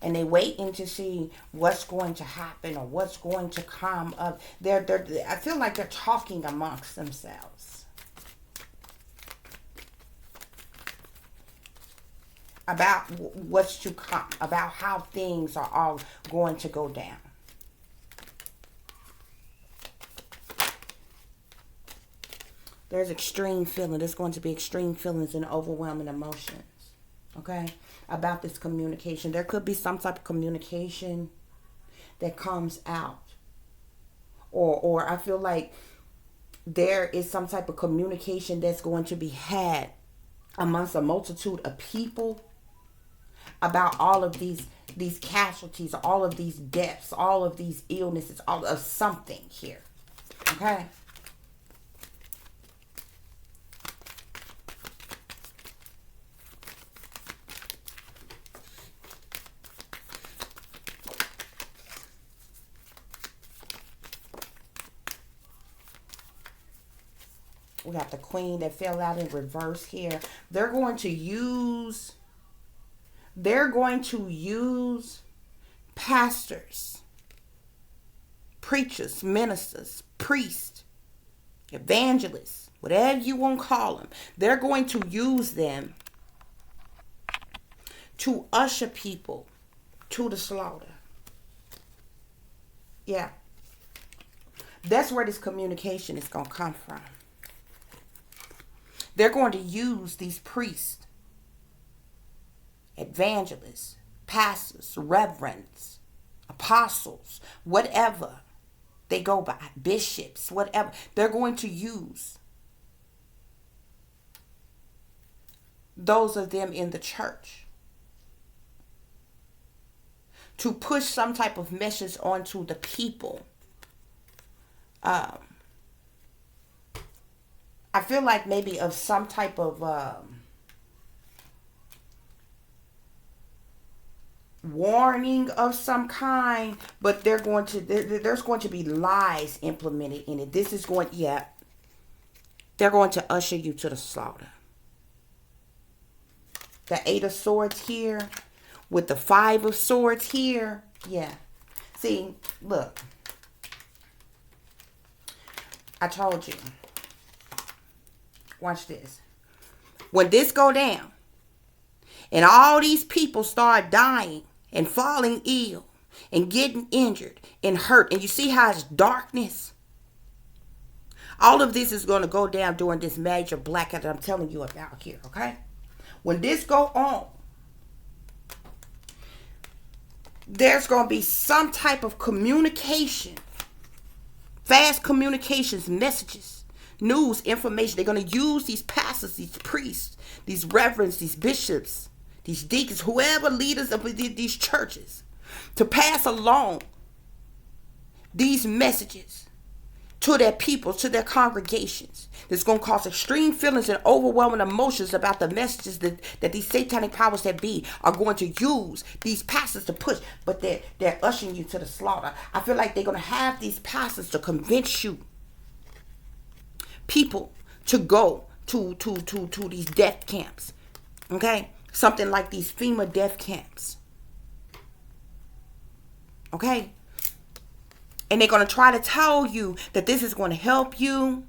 And they waiting to see what's going to happen or what's going to come up. I feel like they're talking amongst themselves about what's to come, about how things are all going to go down. There's extreme feeling. There's going to be extreme feelings and overwhelming emotions. Okay? About this communication. There could be some type of communication that comes out. Or I feel like there is some type of communication that's going to be had amongst a multitude of people about all of these casualties, all of these deaths, all of these illnesses, all of something here. Okay? We got the queen that fell out in reverse here. They're going to use pastors, preachers, ministers, priests, evangelists, whatever you want to call them. They're going to use them to usher people to the slaughter. Yeah. That's where this communication is going to come from. They're going to use these priests, evangelists, pastors, reverends, apostles, whatever they go by, bishops, whatever. They're going to use those of them in the church to push some type of message onto the people. I feel like maybe of some type of warning of some kind, but there's going to be lies implemented in it. This is going, they're going to usher you to the slaughter. The 8 of Swords here with the 5 of Swords here. Yeah. See, look. I told you. Watch this. When this go down and all these people start dying and falling ill and getting injured and hurt, and you see how it's darkness, all of this is going to go down during this major blackout that I'm telling you about here, okay? When this go on, there's going to be some type of communication, fast communications, messages, news, information. They're going to use these pastors, these priests, these reverends, these bishops, these deacons, whoever leaders of these churches, to pass along these messages to their people, to their congregations. That's going to cause extreme feelings and overwhelming emotions about the messages that these satanic powers that be are going to use these pastors to push, but they're ushering you to the slaughter. I feel like they're going to have these pastors to convince you, people, to go to these death camps. Okay? Something like these FEMA death camps. Okay? And they're going to try to tell you that this is going to help you,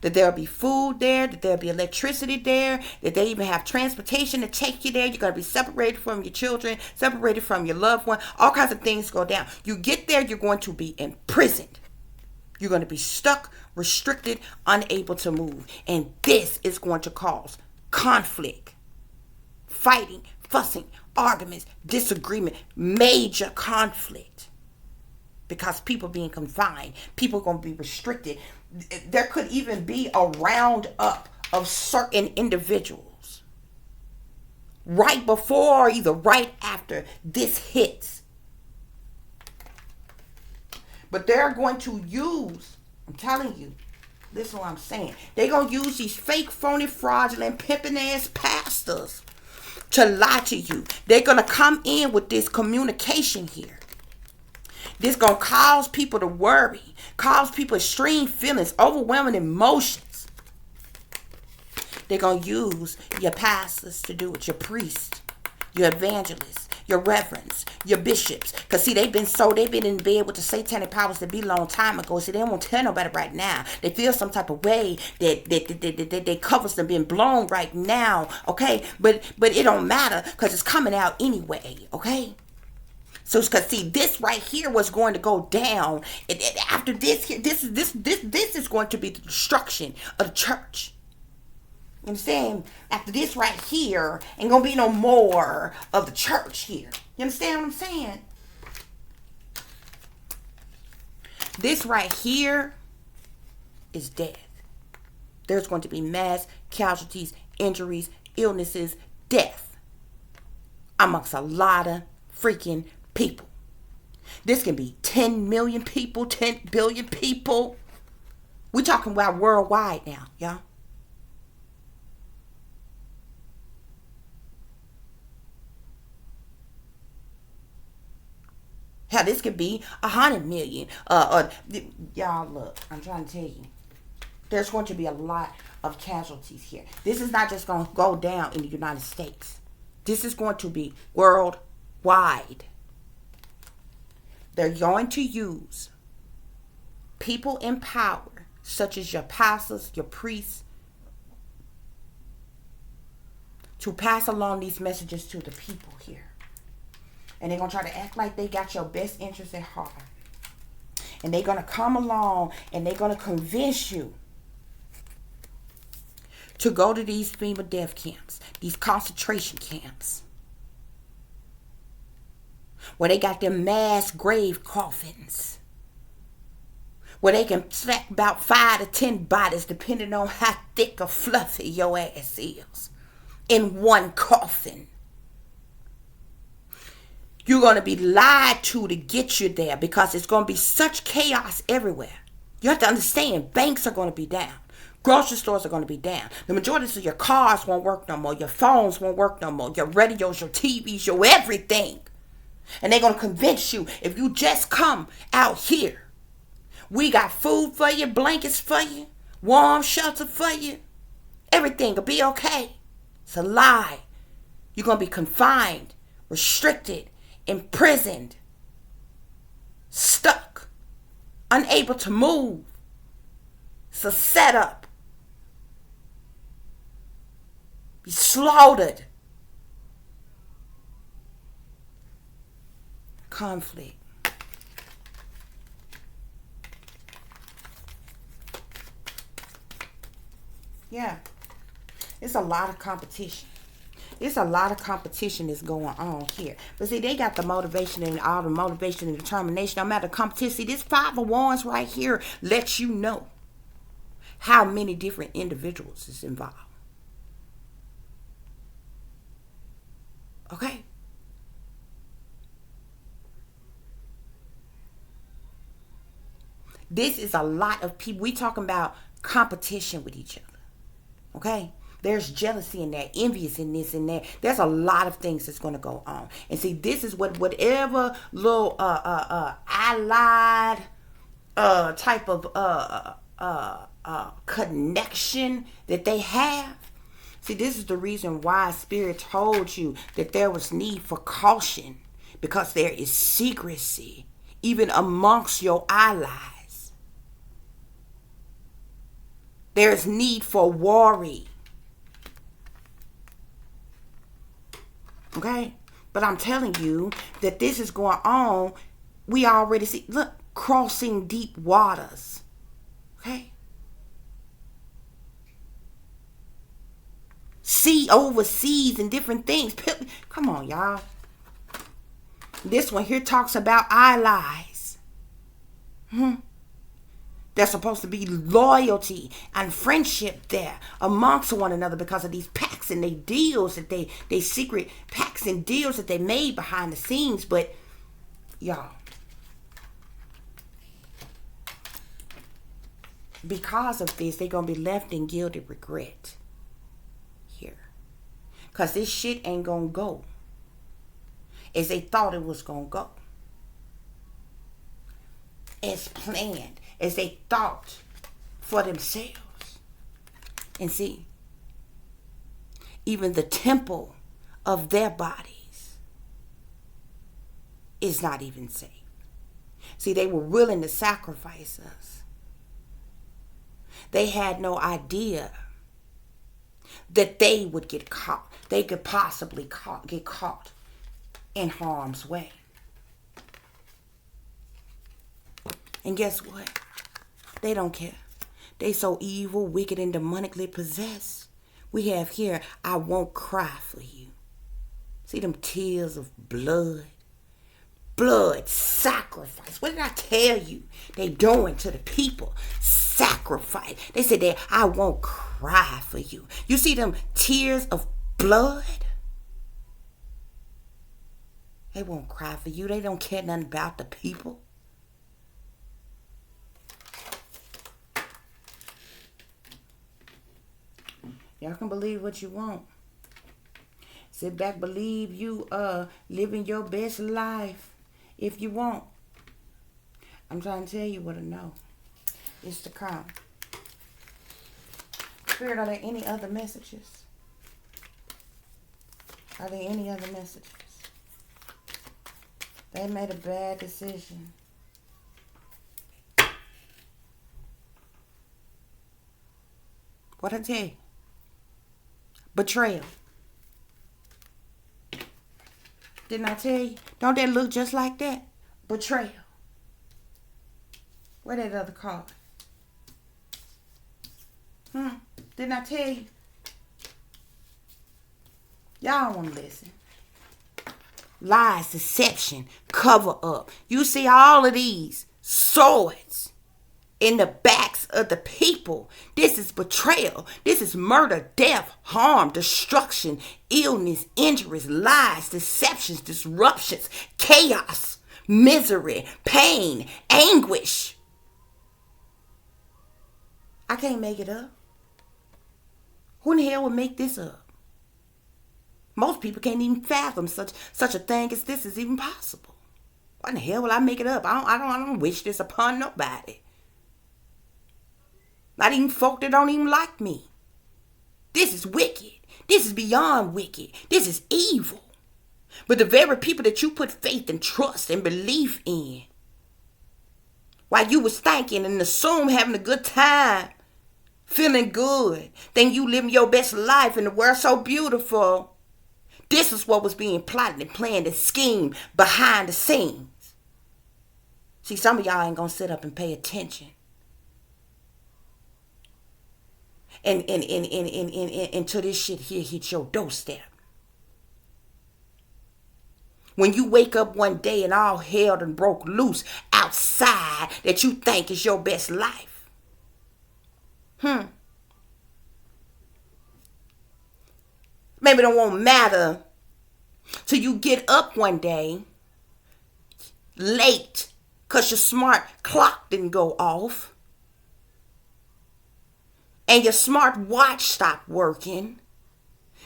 that there'll be food there, that there'll be electricity there, that they even have transportation to take you there. You're going to be separated from your children, separated from your loved one. All kinds of things go down. You get there, you're going to be imprisoned. You're going to be stuck, restricted, unable to move. And this is going to cause conflict, fighting, fussing, arguments, disagreement, major conflict. Because people being confined, people going to be restricted. There could even be a roundup of certain individuals right before or either right after this hits. But they're going to use, I'm telling you, listen to what I'm saying. They're going to use these fake, phony, fraudulent, pimping ass pastors to lie to you. They're going to come in with this communication here. This going to cause people to worry, cause people extreme feelings, overwhelming emotions. They're going to use your pastors to do it, your priests, your evangelists, your reverends, your bishops. Because see, they've been in bed with the satanic powers that be a long time ago. See, they don't want to tell nobody right now. They feel some type of way that they covers them being blown right now, okay? But it don't matter because it's coming out anyway, okay? So, because see, this right here was going to go down. After this here, this is going to be the destruction of the church. You understand? After this right here, ain't gonna be no more of the church here. You understand what I'm saying? This right here is death. There's going to be mass casualties, injuries, illnesses, death amongst a lot of freaking people. This can be 10 million people, 10 billion people. We're talking about worldwide now, y'all. Hell, this could be 100 million. Y'all, look, I'm trying to tell you. There's going to be a lot of casualties here. This is not just going to go down in the United States. This is going to be worldwide. They're going to use people in power, such as your pastors, your priests, to pass along these messages to the people here. And they're going to try to act like they got your best interest at heart. And they're going to come along and they're going to convince you to go to these FEMA death camps, these concentration camps, where they got them mass grave coffins, where they can stack about 5 to 10 bodies, depending on how thick or fluffy your ass is, in one coffin. You're going to be lied to get you there because it's going to be such chaos everywhere. You have to understand, banks are going to be down. Grocery stores are going to be down. The majority of your cars won't work no more. Your phones won't work no more. Your radios, your TVs, your everything. And they're going to convince you, if you just come out here, we got food for you, blankets for you, warm shelter for you. Everything will be okay. It's a lie. You're going to be confined, restricted, imprisoned, stuck, unable to move. It's a setup. Be slaughtered. Conflict. Yeah. It's a lot of competition. It's a lot of competition that's going on here. But see, they got the motivation and all the motivation and determination. No matter the competition. See, this 5 of Wands right here lets you know how many different individuals is involved. Okay? This is a lot of people. We talking about competition with each other. Okay? There's jealousy in there, envious in this and that. There's a lot of things that's going to go on. And see, this is whatever little allied type of connection that they have. See, this is the reason why Spirit told you that there was need for caution, because there is secrecy even amongst your allies. There's need for worry. Okay? But I'm telling you that this is going on. We already see, look, crossing deep waters. Okay? Sea overseas and different things. Come on, y'all. This one here talks about allies. There's supposed to be loyalty and friendship there amongst one another because of these pacts and they deals that they secret pacts and deals that they made behind the scenes. But y'all, because of this, they're gonna be left in guilty regret here. Cause this shit ain't gonna go as they thought it was gonna go. As planned, as they thought for themselves. And see, even the temple of their bodies is not even safe. See, they were willing to sacrifice us. They had no idea that they would get caught. They could possibly get caught in harm's way. And guess what? They don't care. They so evil, wicked, and demonically possessed. We have here, I won't cry for you. See them tears of blood. Blood, sacrifice. What did I tell you? They doing to the people. Sacrifice. They said that I won't cry for you. You see them tears of blood? They won't cry for you. They don't care nothing about the people. Y'all can believe what you want. Sit back, believe you living your best life if you want. I'm trying to tell you what I know. It's to come. Spirit, are there any other messages? Are there any other messages? They made a bad decision. What I tell you? Betrayal. Didn't I tell you? Don't that look just like that? Betrayal. Where that other card? Didn't I tell you? Y'all want to listen. Lies, deception, cover up. You see all of these swords in the backs of the people. This is betrayal. This is murder, death, harm, destruction, illness, injuries, lies, deceptions, disruptions, chaos, misery, pain, anguish. I can't make it up. Who in the hell would make this up? Most people can't even fathom such a thing as this is even possible. Why in the hell will I make it up? I don't wish this upon nobody. Not even folk that don't even like me. This is wicked. This is beyond wicked. This is evil. But the very people that you put faith and trust and belief in, while you was thinking and assume having a good time, feeling good, then you living your best life and the world so beautiful. This is what was being plotted and planned and schemed behind the scenes. See, some of y'all ain't gonna sit up and pay attention. And until this shit here hits your doorstep. When you wake up one day and all hell done broke loose outside that you think is your best life. Maybe it won't matter till you get up one day late because your smart clock didn't go off. And your smart watch stopped working.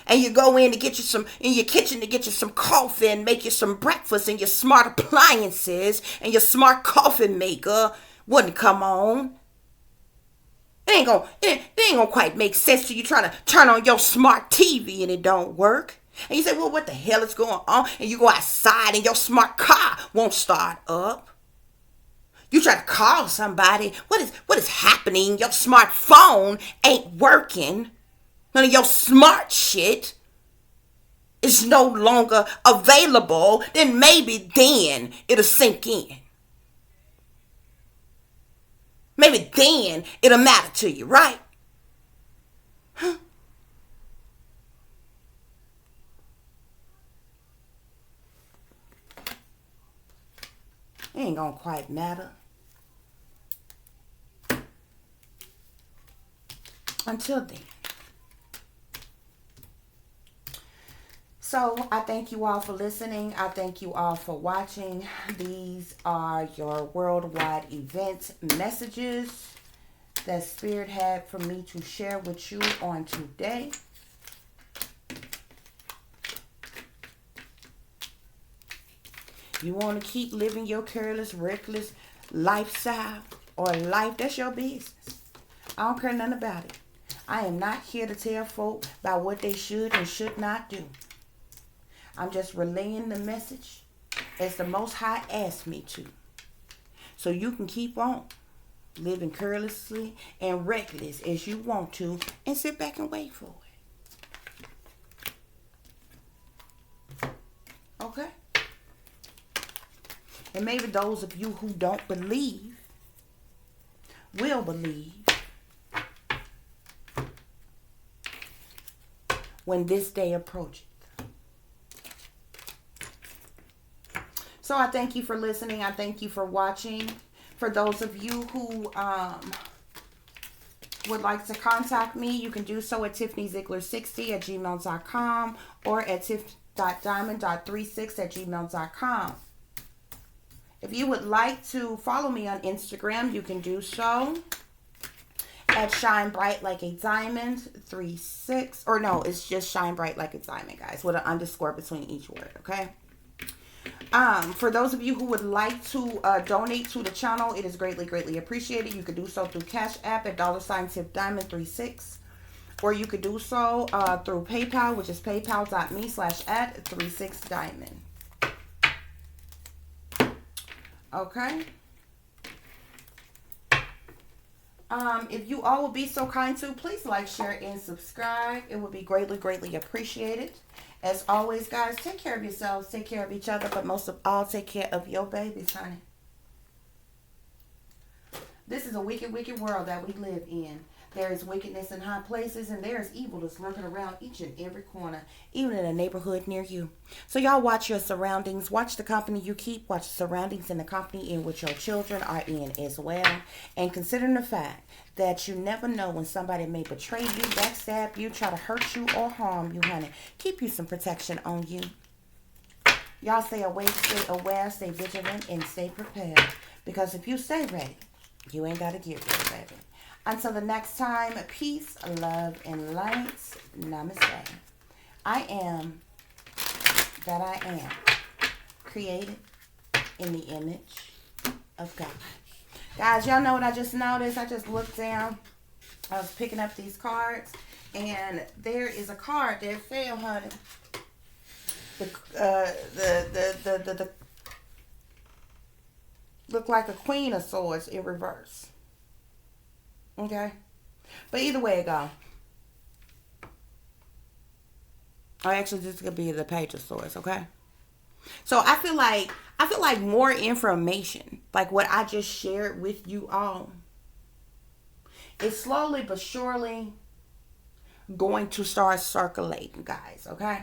And you go in to get you some, in your kitchen to get you some coffee and make you some breakfast, and your smart appliances and your smart coffee maker wouldn't come on. It ain't gonna quite make sense to you trying to turn on your smart TV and it don't work. And you say, well, what the hell is going on? And you go outside and your smart car won't start up. You try to call somebody. What is happening? Your smartphone ain't working. None of your smart shit is no longer available. Then maybe then it'll sink in. Maybe then it'll matter to you, right? ain't gonna quite matter. Until then. So I thank you all for listening. I thank you all for watching. These are your worldwide event messages that Spirit had for me to share with you on today. You want to keep living your careless, reckless lifestyle or life, that's your business. I don't care nothing about it. I am not here to tell folk about what they should and should not do. I'm just relaying the message as the Most High asked me to. So you can keep on living carelessly and reckless as you want to and sit back and wait for it. Okay? And maybe those of you who don't believe will believe when this day approaches. So I thank you for listening. I thank you for watching. For those of you who would like to contact me, you can do so at tiffanyziegler60@gmail.com or at tiff.diamond.36@gmail.com. If you would like to follow me on Instagram, you can do so at Shine Bright Like a Diamond 36. Or no, it's just Shine Bright Like a Diamond, guys, with an underscore between each word, okay? For those of you who would like to donate to the channel, it is greatly, greatly appreciated. You could do so through Cash App at $tiffdiamond36. Or you could do so through PayPal, which is paypal.me/@36diamond. Okay. If you all would be so kind to, please like, share, and subscribe. It would be greatly, greatly appreciated. As always, guys, take care of yourselves, take care of each other, but most of all, take care of your babies, honey. This is a wicked, wicked world that we live in. There is wickedness in high places, and there is evil that's lurking around each and every corner, even in a neighborhood near you. So y'all watch your surroundings. Watch the company you keep. Watch the surroundings and the company in which your children are in as well. And considering the fact that you never know when somebody may betray you, backstab you, try to hurt you, or harm you, honey. Keep you some protection on you. Y'all stay awake, stay aware, stay vigilant, and stay prepared. Because if you stay ready, you ain't got to get ready, baby. Until the next time, peace, love, and light. Namaste. I am that I am, created in the image of God. Guys, y'all know what I just noticed? I just looked down. I was picking up these cards, and there is a card that fell, honey. The look like a Queen of Swords in reverse. Okay, but either way it go. Or actually, this could be the Page of Swords. Okay, so I feel like more information, like what I just shared with you all, is slowly but surely going to start circulating, guys. Okay.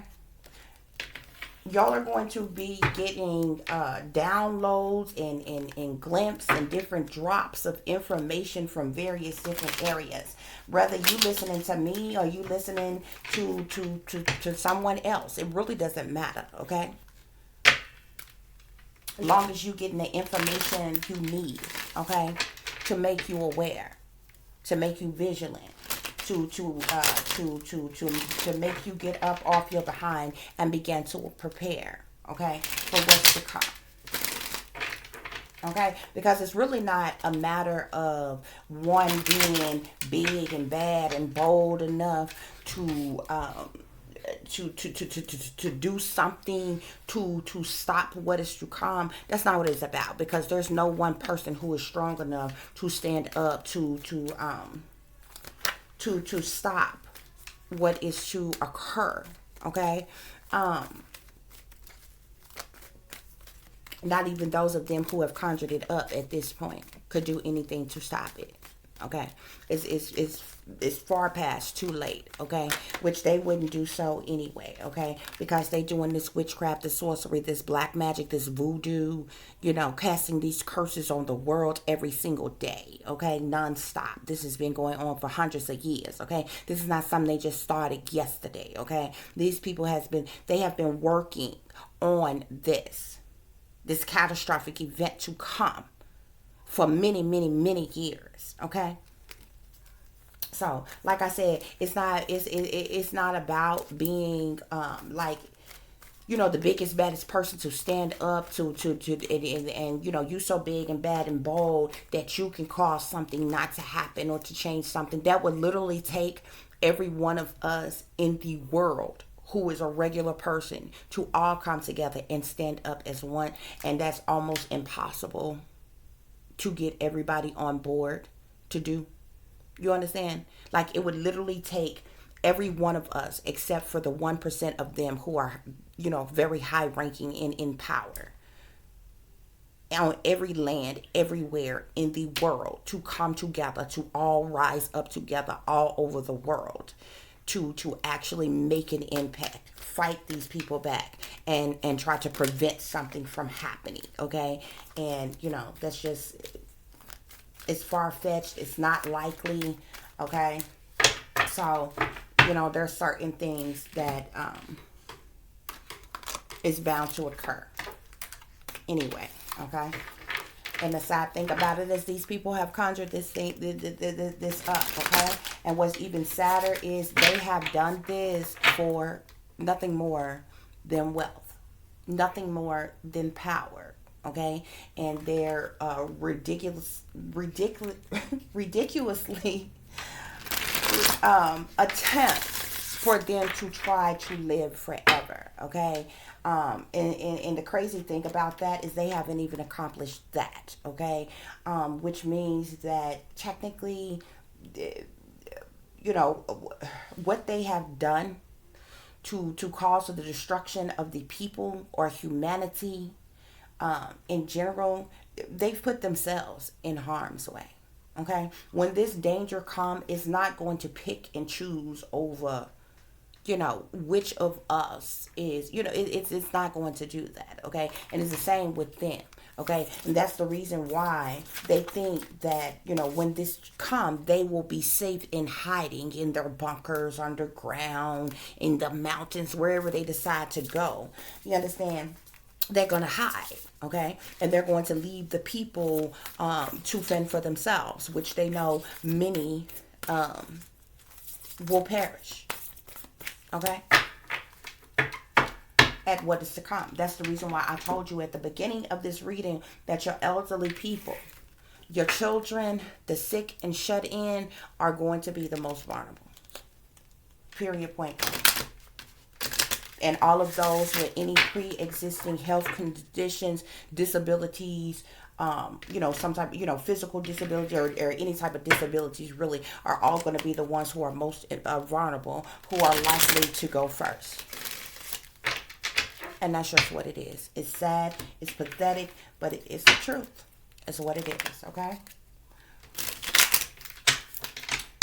Y'all are going to be getting downloads and glimpses and different drops of information from various different areas. Whether you listening to me or you listening to someone else, it really doesn't matter, okay? As long as you getting the information you need, okay, to make you aware, to make you vigilant. To make you get up off your behind and begin to prepare, okay, for what's to come. Okay, because it's really not a matter of one being big and bad and bold enough to do something to stop what is to come. That's not what it's about, because there's no one person who is strong enough to stand up to stop what is to occur, okay? Not even those of them who have conjured it up at this point could do anything to stop it, Okay, it's far past too late. Okay, which they wouldn't do so anyway. Okay, because they doing this witchcraft, this sorcery, this black magic, this voodoo. You know, casting these curses on the world every single day. Okay, nonstop. This has been going on for hundreds of years. Okay, this is not something they just started yesterday. Okay, these people they have been working on this catastrophic event to come for many, many, many years. Okay. So, like I said, it's not about being like, you know, the biggest baddest person to stand up and you know, you so big and bad and bold that you can cause something not to happen or to change something. That would literally take every one of us in the world who is a regular person to all come together and stand up as one, and that's almost impossible to get everybody on board to do. You understand? Like, it would literally take every one of us except for the 1% of them who are, you know, very high ranking and in power on every land, everywhere in the world, to come together, to all rise up together all over the world, to actually make an impact, fight these people back, and try to prevent something from happening. Okay. And you know, that's just, it's far-fetched, it's not likely. Okay. So, you know, there's certain things that is bound to occur anyway. Okay. And the sad thing about it is these people have conjured this thing, this up. Okay. And what's even sadder is they have done this for nothing more than wealth, nothing more than power. Okay. And they're ridiculously attempt for them to try to live forever. Okay. And the crazy thing about that is they haven't even accomplished that. Okay. Which means that technically, you know, what they have done to cause the destruction of the people or humanity in general, they've put themselves in harm's way. Okay. When this danger comes, it's not going to pick and choose over, you know, which of us is, you know, it's not going to do that. Okay. And it's the same with them. Okay. And that's the reason why they think that, you know, when this comes, they will be safe in hiding in their bunkers, underground, in the mountains, wherever they decide to go. You understand? They're going to hide. Okay. And they're going to leave the people to fend for themselves, which they know many will perish. Okay. At what is to come. That's the reason why I told you at the beginning of this reading that your elderly people, your children, the sick and shut in are going to be the most vulnerable. Period. Point. And all of those with any pre-existing health conditions, disabilities, you know, some type, you know, physical disability or any type of disabilities really are all going to be the ones who are most vulnerable, who are likely to go first. And that's just what it is. It's sad, it's pathetic, but it's the truth. It's what it is, okay?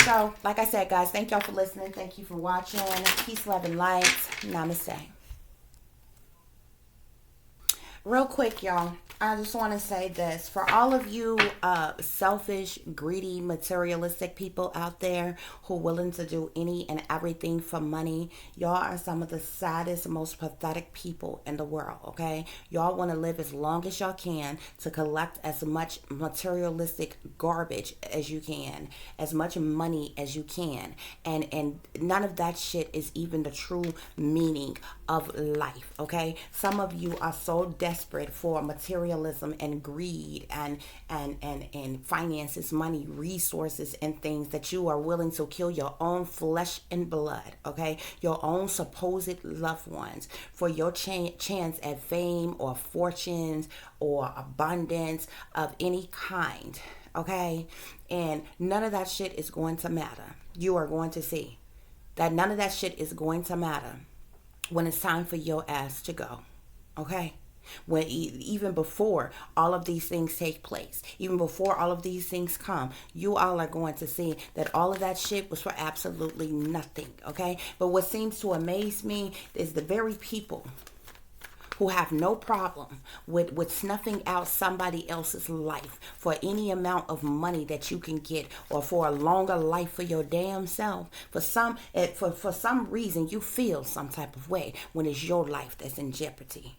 So, like I said, guys, thank y'all for listening. Thank you for watching. Peace, love, and light. Namaste. Real quick, y'all, I just want to say this. For all of you selfish, greedy, materialistic people out there who are willing to do any and everything for money, y'all are some of the saddest, most pathetic people in the world, okay? Y'all want to live as long as y'all can to collect as much materialistic garbage as you can, as much money as you can. And none of that shit is even the true meaning of life, okay? Some of you are so desperate for materialism and greed and finances, money, resources, and things that you are willing to kill your own flesh and blood, okay? Your own supposed loved ones for your chance at fame or fortunes or abundance of any kind, okay? And none of that shit is going to matter. You are going to see that none of that shit is going to matter when it's time for your ass to go, okay? When even before all of these things take place, even before all of these things come, you all are going to see that all of that shit was for absolutely nothing. Okay, but what seems to amaze me is the very people who have no problem with snuffing out somebody else's life for any amount of money that you can get, or for a longer life for your damn self. For some reason you feel some type of way when it's your life that's in jeopardy,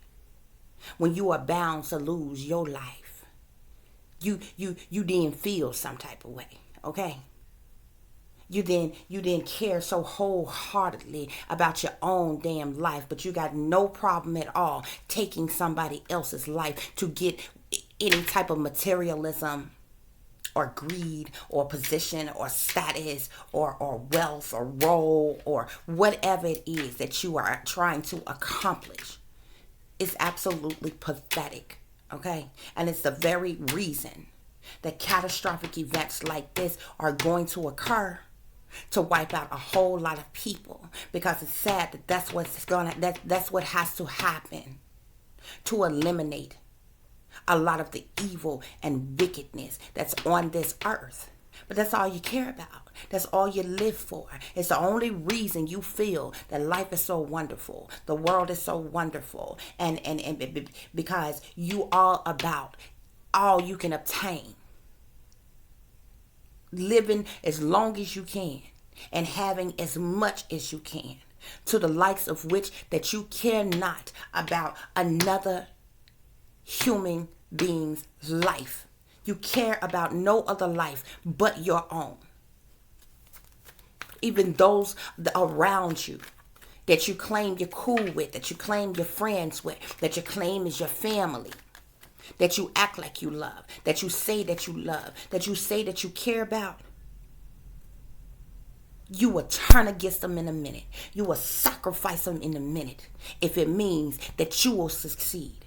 when you are bound to lose your life. You didn't feel some type of way, okay? You didn't care so wholeheartedly about your own damn life, but you got no problem at all taking somebody else's life to get any type of materialism or greed or position or status or wealth or role or whatever it is that you are trying to accomplish. It's absolutely pathetic, okay? And it's the very reason that catastrophic events like this are going to occur, to wipe out a whole lot of people, because it's sad that that's what has to happen to eliminate a lot of the evil and wickedness that's on this earth. But that's all you care about. That's all you live for. It's the only reason you feel that life is so wonderful. The world is so wonderful. And because you are about all you can obtain. Living as long as you can and having as much as you can, to the likes of which that you care not about another human being's life. You care about no other life but your own. Even those around you that you claim you're cool with, that you claim you're friends with, that you claim is your family, that you act like you love, that you say that you love, that you say that you care about. You will turn against them in a minute. You will sacrifice them in a minute if it means that you will succeed.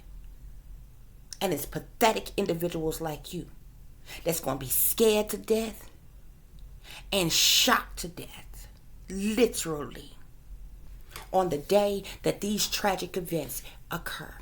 And it's pathetic individuals like you that's going to be scared to death and shocked to death, literally, on the day that these tragic events occur.